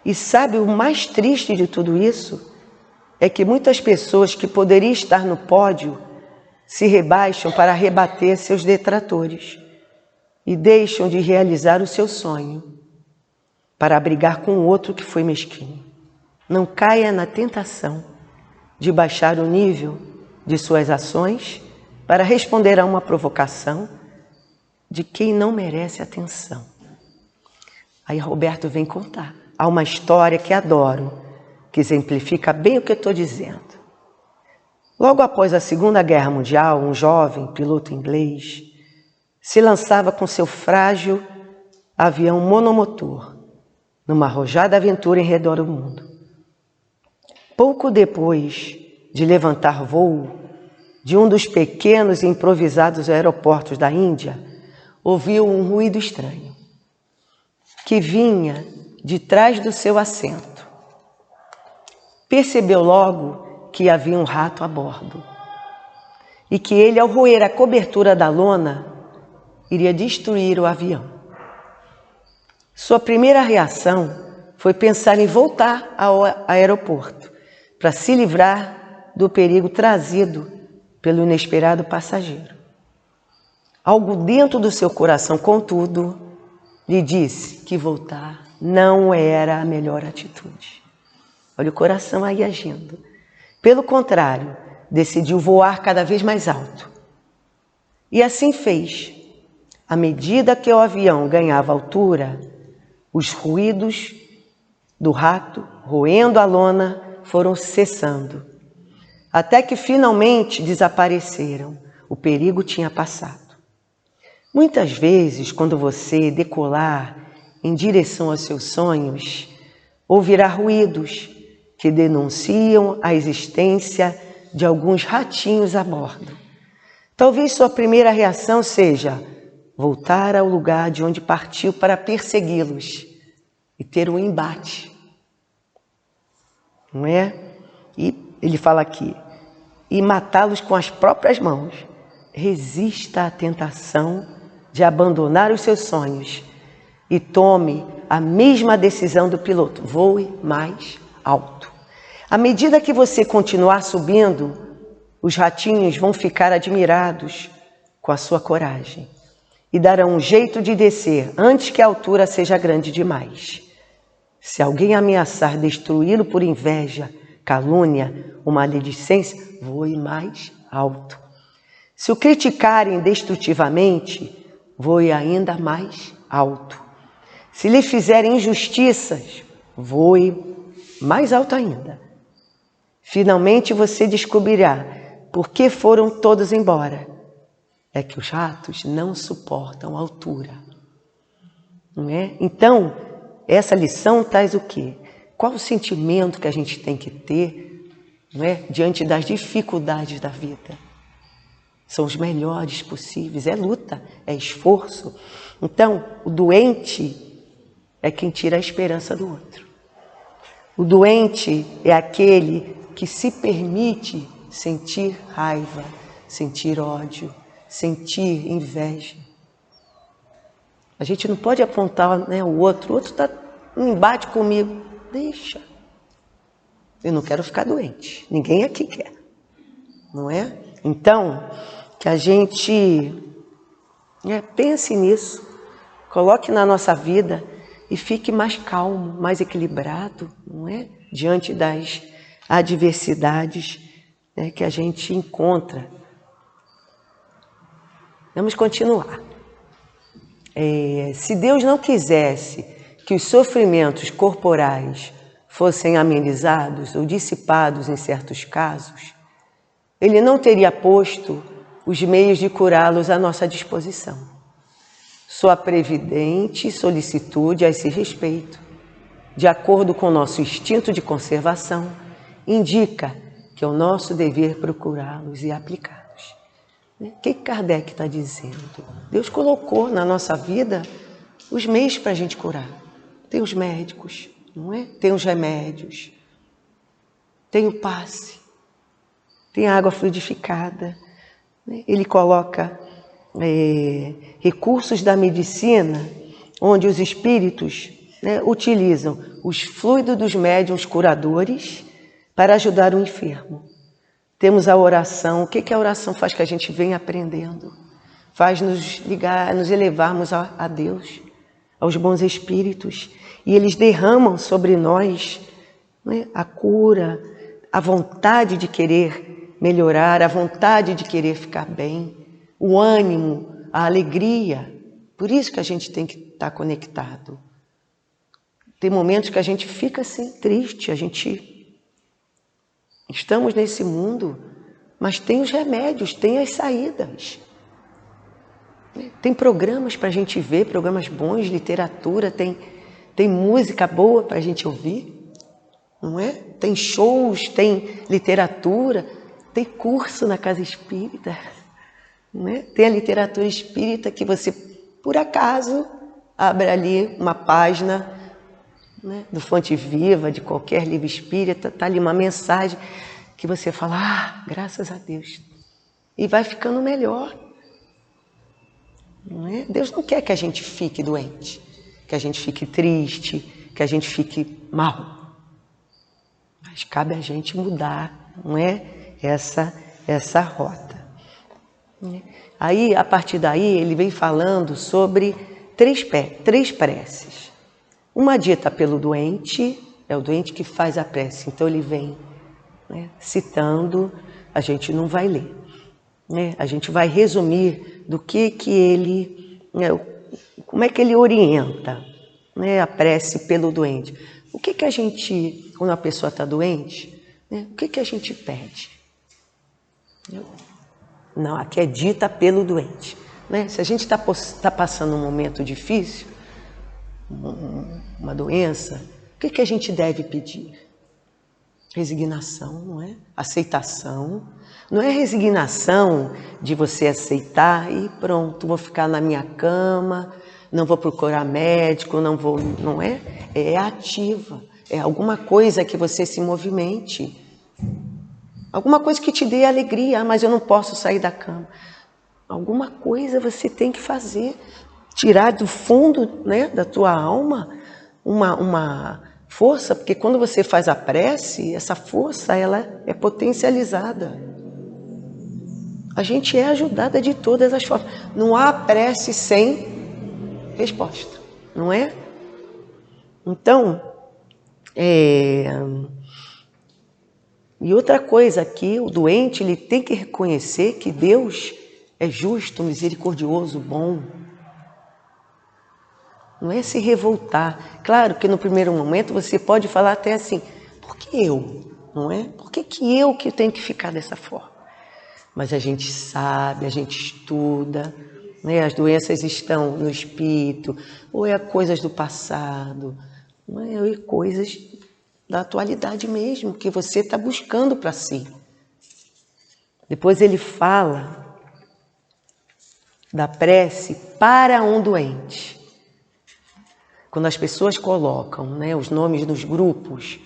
E sabe o mais triste de tudo isso? É que muitas pessoas que poderiam estar no pódio se rebaixam para rebater seus detratores e deixam de realizar o seu sonho para brigar com o outro que foi mesquinho. Não caia na tentação de baixar o nível de suas ações para responder a uma provocação de quem não merece atenção. Aí Roberto vem contar. Há uma história que adoro, que exemplifica bem o que eu estou dizendo. Logo após a Segunda Guerra Mundial, um jovem piloto inglês se lançava com seu frágil avião monomotor numa arrojada aventura em redor do mundo. Pouco depois de levantar voo de um dos pequenos e improvisados aeroportos da Índia, ouviu um ruído estranho que vinha de trás do seu assento. Percebeu logo que havia um rato a bordo e que ele, ao roer a cobertura da lona, iria destruir o avião. Sua primeira reação foi pensar em voltar ao aeroporto para se livrar do perigo trazido pelo inesperado passageiro. Algo dentro do seu coração, contudo, lhe disse que voltar não era a melhor atitude. Olha o coração aí agindo. Pelo contrário, decidiu voar cada vez mais alto. E assim fez. À medida que o avião ganhava altura, os ruídos do rato roendo a lona foram cessando, até que finalmente desapareceram. O perigo tinha passado. Muitas vezes, quando você decolar em direção aos seus sonhos, ouvirá ruídos que denunciam a existência de alguns ratinhos a bordo. Talvez sua primeira reação seja voltar ao lugar de onde partiu para persegui-los e ter um embate. Não é? E ele fala aqui, e matá-los com as próprias mãos. Resista à tentação de abandonar os seus sonhos e tome a mesma decisão do piloto. Voe mais alto. À medida que você continuar subindo, os ratinhos vão ficar admirados com a sua coragem e darão um jeito de descer antes que a altura seja grande demais. Se alguém ameaçar destruí-lo por inveja, calúnia ou maledicência, voe mais alto. Se o criticarem destrutivamente, voe ainda mais alto. Se lhe fizerem injustiças, voe mais alto ainda. Finalmente você descobrirá por que foram todos embora. É que os ratos não suportam altura. Não é? Então, essa lição traz o quê? Qual o sentimento que a gente tem que ter, não é? Diante das dificuldades da vida? São os melhores possíveis, é luta, é esforço. Então, o doente é quem tira a esperança do outro. O doente é aquele que se permite sentir raiva, sentir ódio, sentir inveja. A gente não pode apontar, né, o outro está em embate comigo. Deixa. Eu não quero ficar doente. Ninguém aqui quer. Não é? Então, que a gente pense nisso, coloque na nossa vida e fique mais calmo, mais equilibrado, não é? Diante das adversidades, né, que a gente encontra. Vamos continuar. Se Deus não quisesse que os sofrimentos corporais fossem amenizados ou dissipados em certos casos, Ele não teria posto os meios de curá-los à nossa disposição. Sua previdente solicitude a esse respeito, de acordo com o nosso instinto de conservação, indica que é o nosso dever procurá-los e aplicá-los. O que Kardec está dizendo? Deus colocou na nossa vida os meios para a gente curar. Tem os médicos, não é? Tem os remédios, tem o passe, tem a água fluidificada. Ele coloca recursos da medicina, onde os espíritos, né, utilizam os fluidos dos médiuns curadores para ajudar o enfermo. Temos a oração. O que a oração faz? Que a gente vem aprendendo. Faz nos ligar, nos elevarmos a Deus, aos bons espíritos. E eles derramam sobre nós, né, a cura, a vontade de querer melhorar, a vontade de querer ficar bem, o ânimo, a alegria. Por isso que a gente tem que estar conectado. Tem momentos que a gente fica assim, triste, estamos nesse mundo, mas tem os remédios, tem as saídas. Tem programas para a gente ver, programas bons, literatura, tem música boa para a gente ouvir, não é? Tem shows, tem literatura, tem curso na casa espírita, não é? Tem a literatura espírita que você, por acaso, abre ali uma página, né, do Fonte Viva, de qualquer livro espírita, está ali uma mensagem que você fala, graças a Deus, e vai ficando melhor. Não é? Deus não quer que a gente fique doente, que a gente fique triste, que a gente fique mal. Mas cabe a gente mudar, não é? Essa rota. Aí, a partir daí, ele vem falando sobre três preces. Uma dita pelo doente, é o doente que faz a prece. Então ele vem, né, citando, a gente não vai ler, né? A gente vai resumir do que ele, né, como é que ele orienta, né, a prece pelo doente. O que a gente, quando a pessoa está doente, né, o que a gente pede? Não, aqui é dita pelo doente, né? Se a gente está passando um momento difícil, uma doença, o que a gente deve pedir? Resignação, não é? Aceitação. Não é resignação de você aceitar e pronto, vou ficar na minha cama, não vou procurar médico, não é? É ativa, é alguma coisa que você se movimente. Alguma coisa que te dê alegria, mas eu não posso sair da cama. Alguma coisa você tem que fazer, tirar do fundo, né, da tua alma uma força, porque quando você faz a prece, essa força ela é potencializada. A gente é ajudada de todas as formas. Não há prece sem resposta, não é? Então, e outra coisa aqui, o doente ele tem que reconhecer que Deus é justo, misericordioso, bom. Não é se revoltar. Claro que no primeiro momento você pode falar até assim, por que eu? Não é? Por que eu que tenho que ficar dessa forma? Mas a gente sabe, a gente estuda, né? As doenças estão no espírito, ou é coisas do passado, não é? Ou é coisas da atualidade mesmo, que você está buscando para si. Depois ele fala da prece para um doente. Quando as pessoas colocam, né, os nomes dos grupos,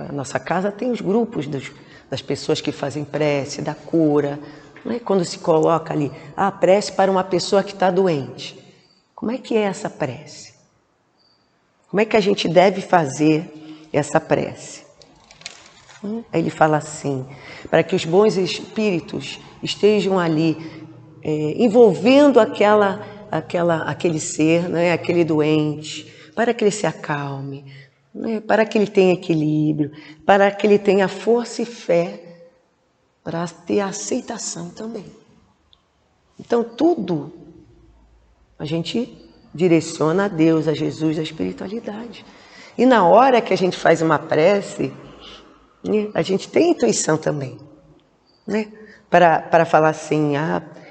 a nossa casa tem os grupos das pessoas que fazem prece, da cura, né? Quando se coloca ali, prece para uma pessoa que está doente. Como é que é essa prece? Como é que a gente deve fazer essa prece? Aí ele fala assim, para que os bons espíritos estejam ali, envolvendo aquele ser, né, aquele doente, para que ele se acalme, né, para que ele tenha equilíbrio, para que ele tenha força e fé, para ter aceitação também. Então tudo a gente direciona a Deus, a Jesus, a espiritualidade. E na hora que a gente faz uma prece, né, a gente tem intuição também, né? Para falar assim,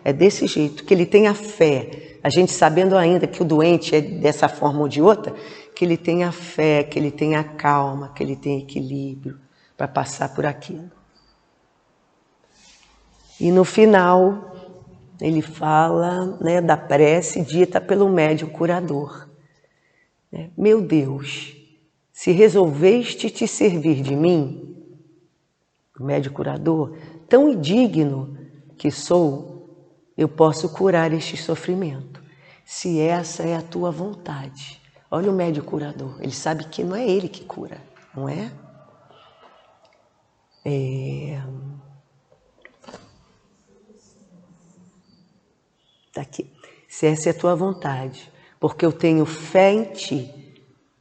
é desse jeito, que ele tenha fé. A gente sabendo ainda que o doente é dessa forma ou de outra, que ele tenha fé, que ele tenha calma, que ele tenha equilíbrio para passar por aquilo. E no final, ele fala, né, da prece dita pelo médium curador. Meu Deus, se resolveste te servir de mim, o médium curador, tão indigno que sou, eu posso curar este sofrimento, se essa é a tua vontade. Olha o médium curador, ele sabe que não é ele que cura, não é? Está aqui. Se essa é a tua vontade, porque eu tenho fé em ti,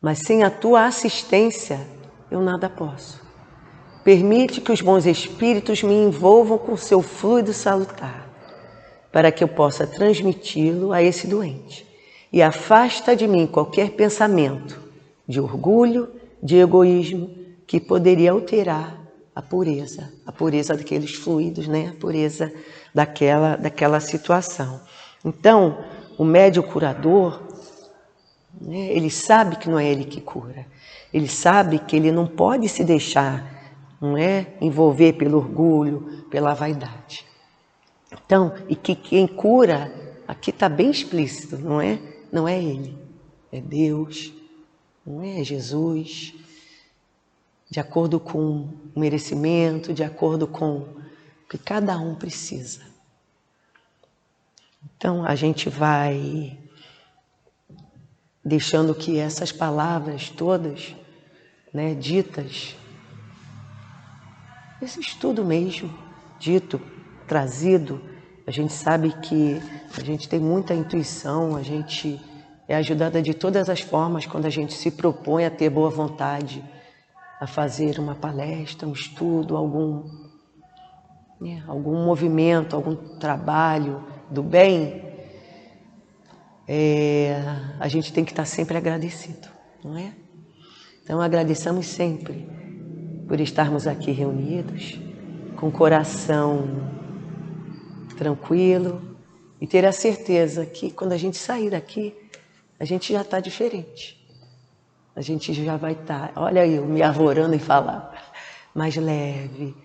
mas sem a tua assistência eu nada posso. Permite que os bons espíritos me envolvam com seu fluido salutar, para que eu possa transmiti-lo a esse doente. E afasta de mim qualquer pensamento de orgulho, de egoísmo, que poderia alterar a pureza daqueles fluidos, né? A pureza daquela situação. Então, o médium curador, né, ele sabe que não é ele que cura. Ele sabe que ele não pode se deixar, não é, envolver pelo orgulho, pela vaidade. Então, e que quem cura, aqui está bem explícito, não é? Não é ele, é Deus, não é Jesus, de acordo com o merecimento, de acordo com o que cada um precisa. Então, a gente vai deixando que essas palavras todas, né, ditas, esse estudo mesmo, dito, trazido, a gente sabe que a gente tem muita intuição, a gente é ajudada de todas as formas quando a gente se propõe a ter boa vontade, a fazer uma palestra, um estudo, algum movimento, algum trabalho do bem. A gente tem que estar sempre agradecido, não é? Então agradeçamos sempre por estarmos aqui reunidos, com o coração tranquilo e ter a certeza que quando a gente sair daqui, a gente já está diferente. A gente já vai estar, olha eu me arvorando em falar, mais leve,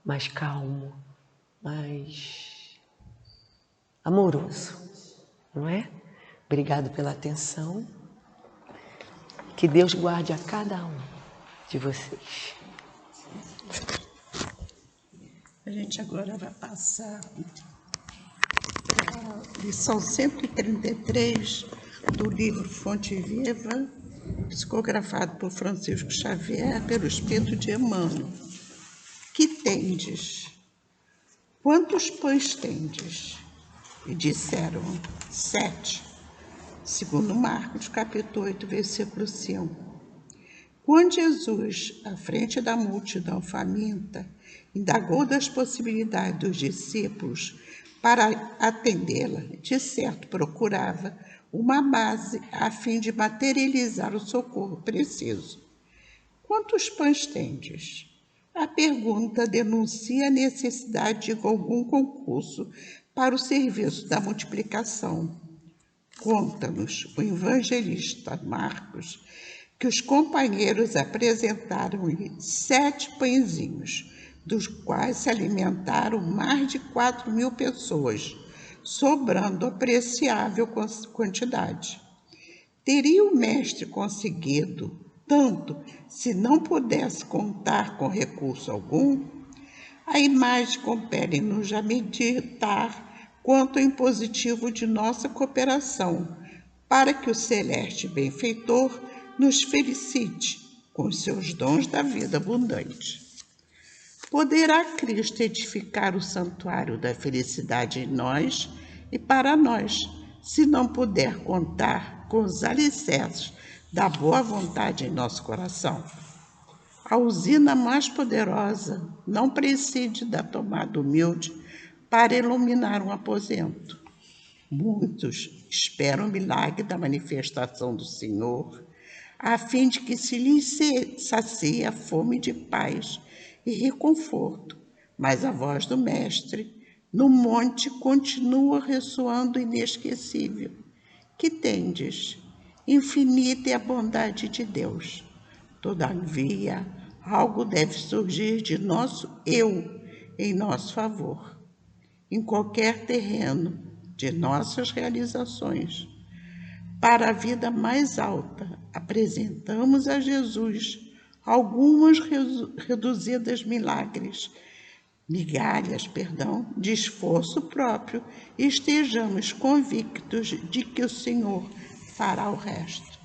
mais calmo, mais amoroso, não é? Obrigado pela atenção. Que Deus guarde a cada um de vocês. A gente agora vai passar a lição 133 do livro Fonte Viva, psicografado por Francisco Xavier, pelo Espírito de Emmanuel. Que tendes? Quantos pães tendes? E disseram: 7. Segundo Marcos, capítulo 8, versículo 5. Quando Jesus, à frente da multidão faminta, indagou das possibilidades dos discípulos para atendê-la, de certo procurava uma base a fim de materializar o socorro preciso. Quantos pães tendes? A pergunta denuncia a necessidade de algum concurso para o serviço da multiplicação. Conta-nos o evangelista Marcos que os companheiros apresentaram-lhe 7 pãezinhos, dos quais se alimentaram mais de 4.000 pessoas, sobrando apreciável quantidade. Teria o mestre conseguido tanto se não pudesse contar com recurso algum? A imagem compele-nos a meditar quanto ao impositivo de nossa cooperação, para que o celeste benfeitor nos felicite com os seus dons da vida abundante. Poderá Cristo edificar o santuário da felicidade em nós e para nós, se não puder contar com os alicerces da boa vontade em nosso coração? A usina mais poderosa não prescinde da tomada humilde para iluminar um aposento. Muitos esperam o milagre da manifestação do Senhor, a fim de que se lhes sacie a fome de paz e reconforto. Mas a voz do Mestre no monte continua ressoando inesquecível. Que tendes? Infinita é a bondade de Deus. Todavia, algo deve surgir de nosso eu em nosso favor, em qualquer terreno de nossas realizações. Para a vida mais alta, apresentamos a Jesus algumas reduzidas migalhas, de esforço próprio, e estejamos convictos de que o Senhor fará o resto.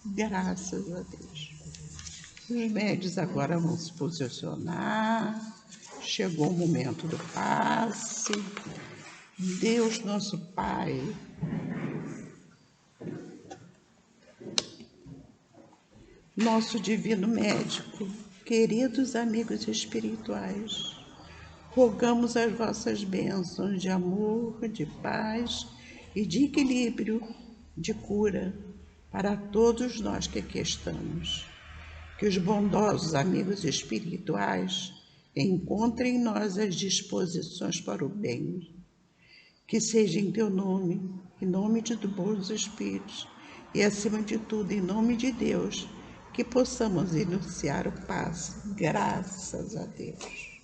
Graças a Deus. Os médios agora vão se posicionar. Chegou o momento do passe. Deus, nosso Pai, nosso divino médico, queridos amigos espirituais, rogamos as vossas bênçãos de amor, de paz e de equilíbrio, de cura para todos nós que aqui estamos. Que os bondosos amigos espirituais encontrem em nós as disposições para o bem. Que seja em teu nome, em nome de bons espíritos e, acima de tudo, em nome de Deus, que possamos iniciar o passe. Graças a Deus.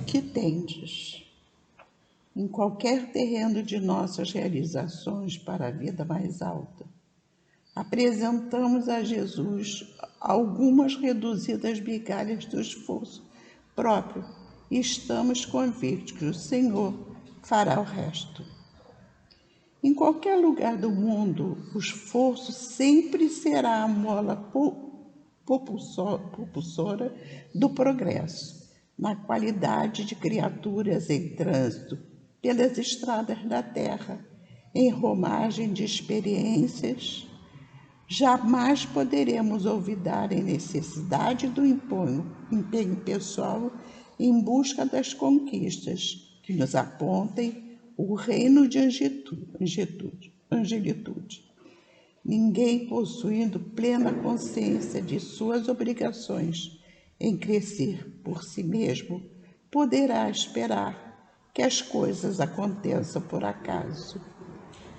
Que tendes? Em qualquer terreno de nossas realizações para a vida mais alta, apresentamos a Jesus algumas reduzidas migalhas do esforço próprio e estamos convictos que o Senhor fará o resto. Em qualquer lugar do mundo, o esforço sempre será a mola propulsora do progresso. na qualidade de criaturas em trânsito pelas estradas da terra, em romagem de experiências, jamais poderemos olvidar a necessidade do empenho pessoal em busca das conquistas que nos apontem o reino de angelitude. Ninguém possuindo plena consciência de suas obrigações em crescer por si mesmo poderá esperar que as coisas aconteçam por acaso.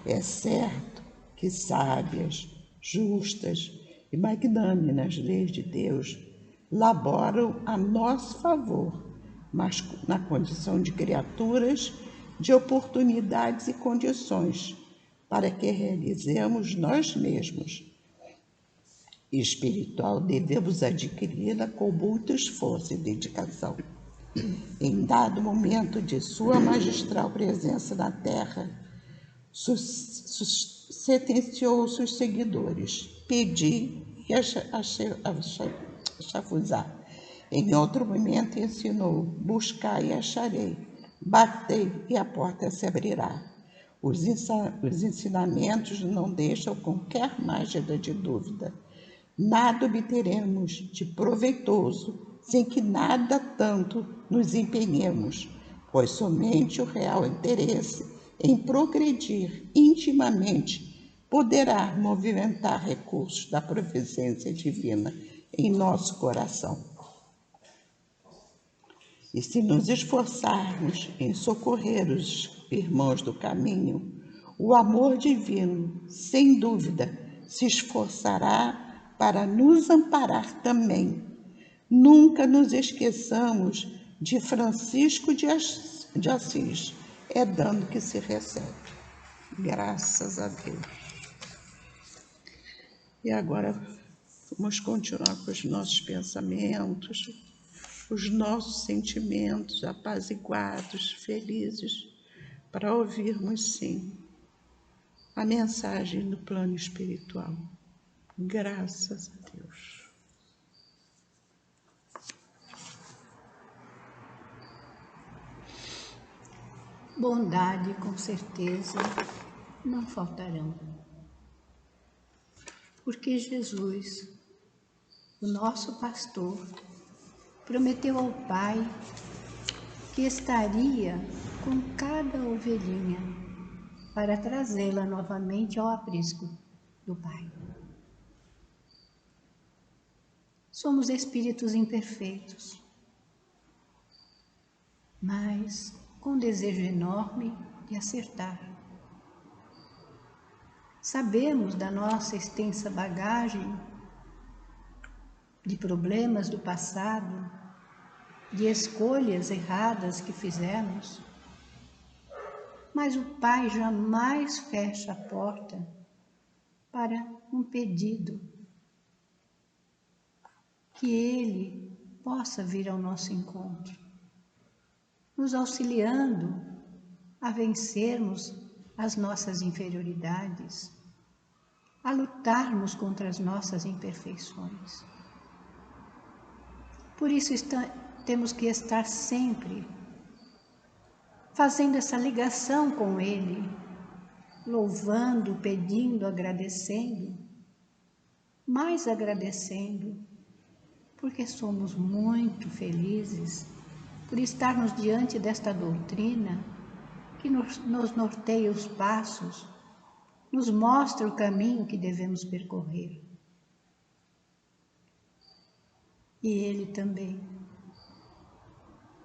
É certo que sábias, justas e magnânimas leis de Deus laboram a nosso favor, mas na condição de criaturas de oportunidades e condições para que realizemos nós mesmos. Espiritual, devemos adquiri-la com muito esforço e dedicação. Em dado momento de sua magistral presença na Terra, sentenciou aos seus seguidores: pedi e achafuzar. Em outro momento ensinou: buscai e acharei, batei e a porta se abrirá. Os ensinamentos não deixam qualquer margem de dúvida. Nada obteremos de proveitoso sem que nada tanto nos empenhemos, pois somente o real interesse em progredir intimamente poderá movimentar recursos da providência divina em nosso coração. E se nos esforçarmos em socorrer os irmãos do caminho, o amor divino, sem dúvida, se esforçará para nos amparar também. Nunca nos esqueçamos de Francisco de Assis. É dando que se recebe. Graças a Deus. E agora vamos continuar com os nossos pensamentos, os nossos sentimentos apaziguados, felizes, para ouvirmos, sim, a mensagem do plano espiritual. Graças a Deus. Bondade, com certeza, não faltarão. Porque Jesus, o nosso pastor, prometeu ao Pai que estaria com cada ovelhinha para trazê-la novamente ao aprisco do Pai. Somos espíritos imperfeitos, mas com desejo enorme de acertar. Sabemos da nossa extensa bagagem de problemas do passado, de escolhas erradas que fizemos, mas o Pai jamais fecha a porta para um pedido, que Ele possa vir ao nosso encontro, nos auxiliando a vencermos as nossas inferioridades, a lutarmos contra as nossas imperfeições. Por isso temos que estar sempre fazendo essa ligação com Ele, louvando, pedindo, agradecendo, mais agradecendo, porque somos muito felizes por estarmos diante desta doutrina que nos norteia os passos, nos mostra o caminho que devemos percorrer. E Ele também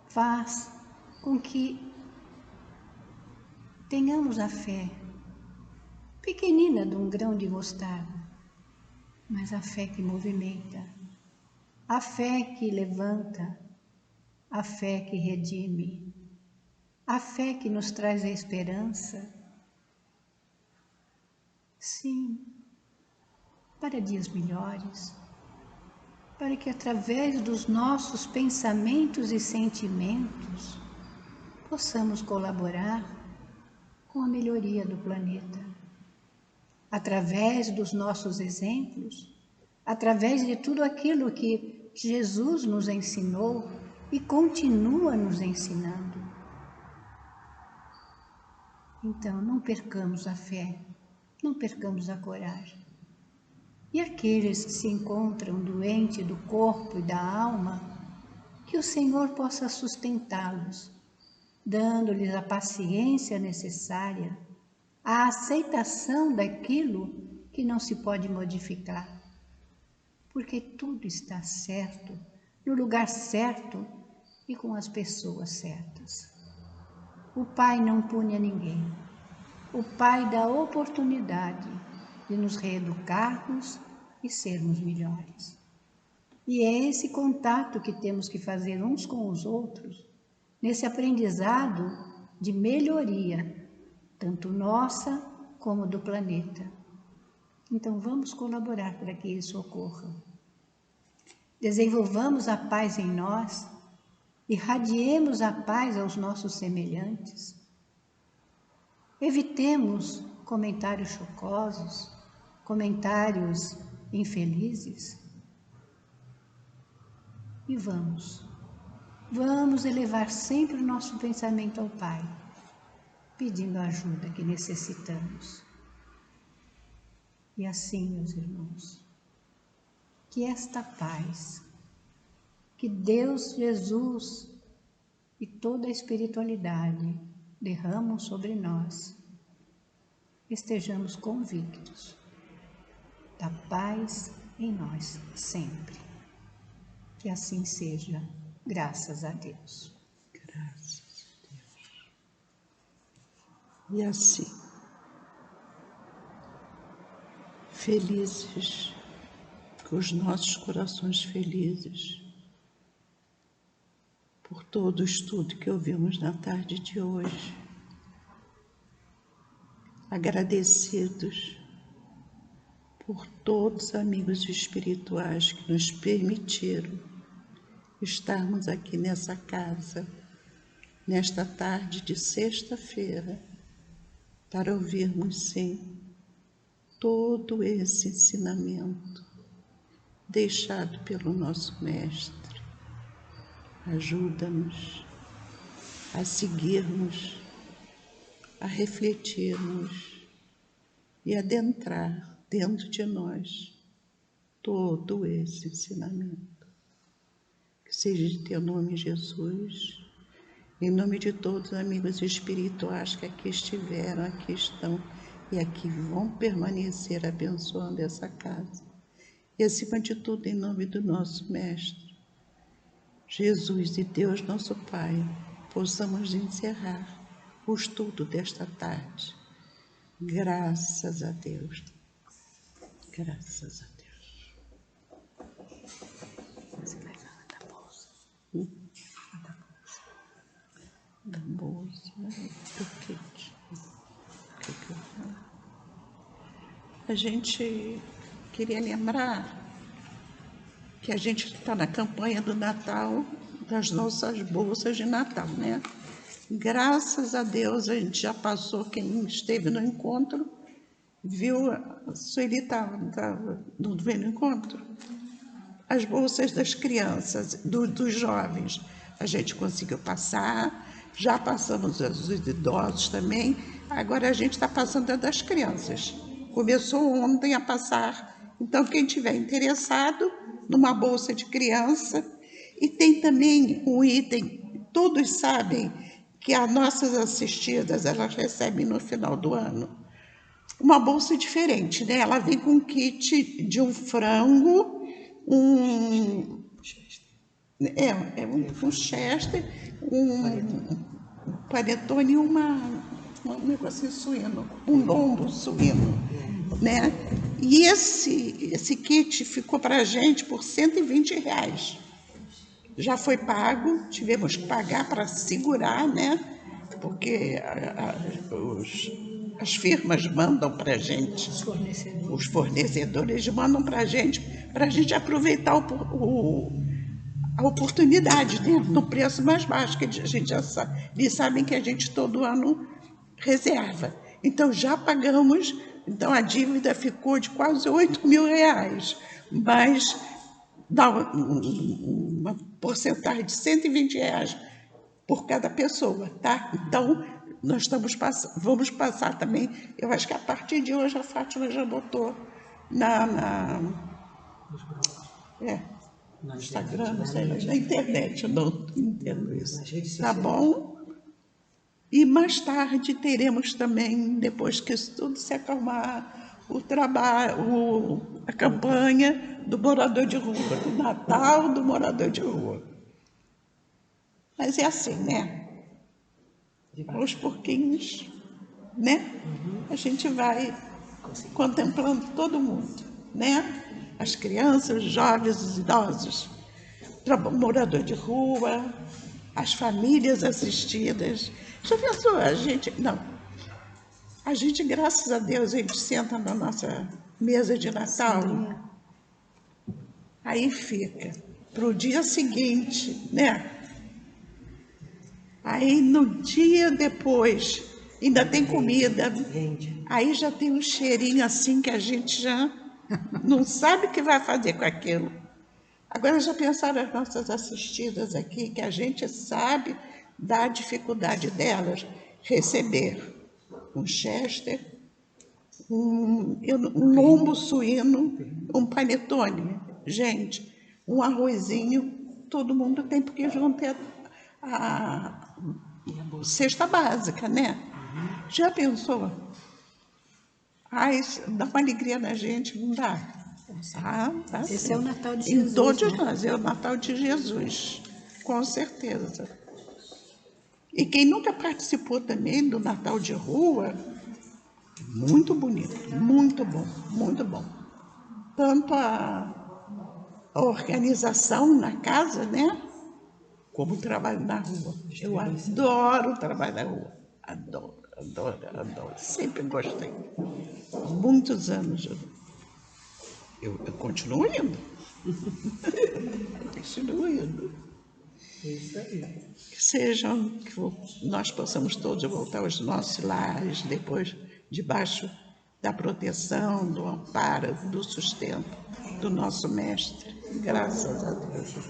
faz com que tenhamos a fé, pequenina de um grão de mostarda, mas a fé que movimenta, a fé que levanta, a fé que redime, a fé que nos traz a esperança. Sim, para dias melhores, para que através dos nossos pensamentos e sentimentos possamos colaborar com a melhoria do planeta. Através dos nossos exemplos, através de tudo aquilo que Jesus nos ensinou, e continua nos ensinando. Então, não percamos a fé, não percamos a coragem. E aqueles que se encontram doentes do corpo e da alma, que o Senhor possa sustentá-los, dando-lhes a paciência necessária, a aceitação daquilo que não se pode modificar. Porque tudo está certo, no lugar certo e com as pessoas certas. O Pai não pune a ninguém. O Pai dá oportunidade de nos reeducarmos e sermos melhores. E é esse contato que temos que fazer uns com os outros, nesse aprendizado de melhoria, tanto nossa como do planeta. Então vamos colaborar para que isso ocorra. Desenvolvamos a paz em nós, irradiemos a paz aos nossos semelhantes. Evitemos comentários chocosos, comentários infelizes. E vamos elevar sempre o nosso pensamento ao Pai, pedindo a ajuda que necessitamos. E assim, meus irmãos, que esta paz, que Deus, Jesus e toda a espiritualidade derramam sobre nós, estejamos convictos da paz em nós sempre. Que assim seja, graças a Deus. Graças a Deus. E assim, felizes, com os nossos corações felizes, por todo o estudo que ouvimos na tarde de hoje, agradecidos por todos os amigos espirituais que nos permitiram estarmos aqui nessa casa, nesta tarde de sexta-feira, para ouvirmos, sim, todo esse ensinamento deixado pelo nosso Mestre. Ajuda-nos a seguirmos, a refletirmos e adentrar dentro de nós todo esse ensinamento. Que seja de teu nome, Jesus, em nome de todos os amigos espirituais que aqui estiveram, aqui estão e aqui vão permanecer abençoando essa casa. E acima de tudo, em nome do nosso Mestre, Jesus e Deus nosso Pai, possamos encerrar o estudo desta tarde. Graças a Deus. Graças a Deus. Você vai falar da bolsa? Da bolsa, do kit. O que eu falo? A gente queria lembrar que a gente está na campanha do Natal, das nossas bolsas de Natal, né? Graças a Deus, a gente já passou, quem esteve no encontro, viu, a Sueli não veio no encontro? As bolsas das crianças, dos jovens, a gente conseguiu passar, já passamos os idosos também, agora a gente está passando a das crianças. Começou ontem a passar, então quem tiver interessado numa bolsa de criança, e tem também um item, todos sabem que as nossas assistidas, elas recebem no final do ano, uma bolsa diferente, né? Ela vem com um kit de um frango, um chester, um panetone e um negocinho suíno, um lombo suíno, né? E esse kit ficou para a gente por R$120. Já foi pago, tivemos que pagar para segurar, né? Porque as firmas mandam para a gente, os fornecedores mandam para a gente aproveitar a oportunidade, né? No preço mais baixo, que a gente já sabe. Eles sabem que a gente todo ano reserva. Então já pagamos, então a dívida ficou de quase R$8.000, mas dá uma porcentagem de R$ 120 por cada pessoa, tá? Então, nós vamos passar também, eu acho que a partir de hoje a Fátima já botou no Instagram, não sei, na internet, eu não entendo isso, tá bom? E mais tarde teremos também, depois que isso tudo se acalmar, o trabalho, a campanha do morador de rua, do Natal do morador de rua. Mas é assim, né? Aos pouquinhos, né? A gente vai contemplando todo mundo, né? As crianças, os jovens, os idosos, morador de rua, as famílias assistidas. Já pensou? A gente, graças a Deus, a gente senta na nossa mesa de Natal, aí fica para o dia seguinte, né? Aí no dia depois ainda tem comida, aí já tem um cheirinho assim que a gente já não sabe o que vai fazer com aquilo. Agora já pensaram as nossas assistidas aqui, que a gente sabe da dificuldade delas receber um chester, um lombo suíno, um panetone. Gente, um arrozinho, todo mundo tem, porque eles vão ter a cesta básica, né? Já pensou? Ai, dá uma alegria na gente, não dá? Tá Esse sim. é o Natal de Em Jesus, todos né? nós, é o Natal de Jesus, com certeza. E quem nunca participou também do Natal de rua, muito bonito, muito bom, muito bom. Tanto a organização na casa, né? Como o trabalho na rua. Eu adoro o trabalho na rua. Adoro, adoro, adoro. Sempre gostei. Muitos anos eu continuo indo. Continuo indo. Isso aí. Que nós possamos todos voltar aos nossos lares depois, debaixo da proteção, do amparo, do sustento do nosso Mestre. Graças a Deus.